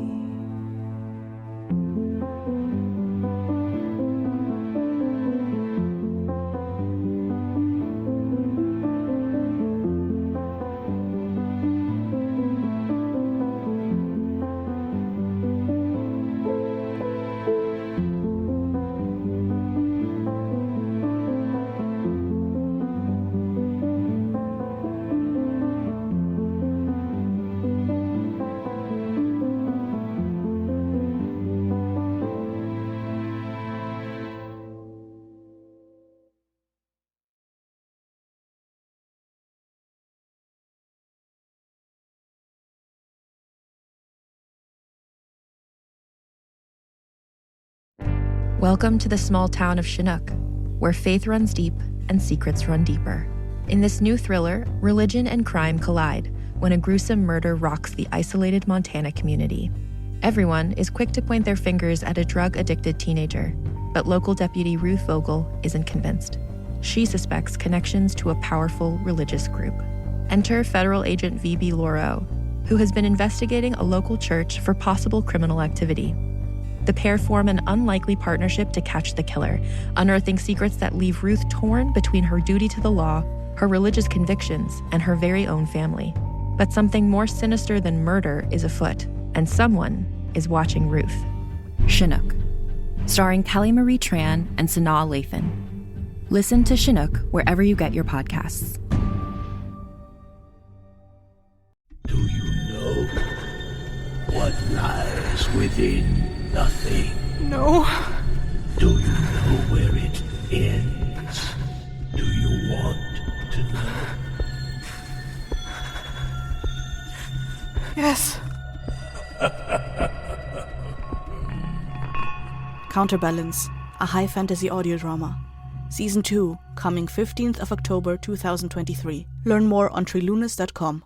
Welcome to the small town of Chinook, where faith runs deep and secrets run deeper. In this new thriller, religion and crime collide, when a gruesome murder rocks the isolated Montana community. Everyone is quick to point their fingers at a drug-addicted teenager, but local deputy Ruth Vogel isn't convinced. She suspects connections to a powerful religious group. Enter federal agent V.B. Lauro, who has been investigating a local church for possible criminal activity. The pair form an unlikely partnership to catch the killer, unearthing secrets that leave Ruth torn between her duty to the law, her religious convictions, and her very own family. But something more sinister than murder is afoot, and someone is watching Ruth. Chinook, starring Kelly Marie Tran and Sanaa Lathan. Listen to Chinook wherever you get your podcasts. Do you know what lies within nothing? No. Do you know where it ends? Do you want to know? Yes. Counterbalance, a high fantasy audio drama. Season 2, coming 15th of October 2023. Learn more on trilunas.com.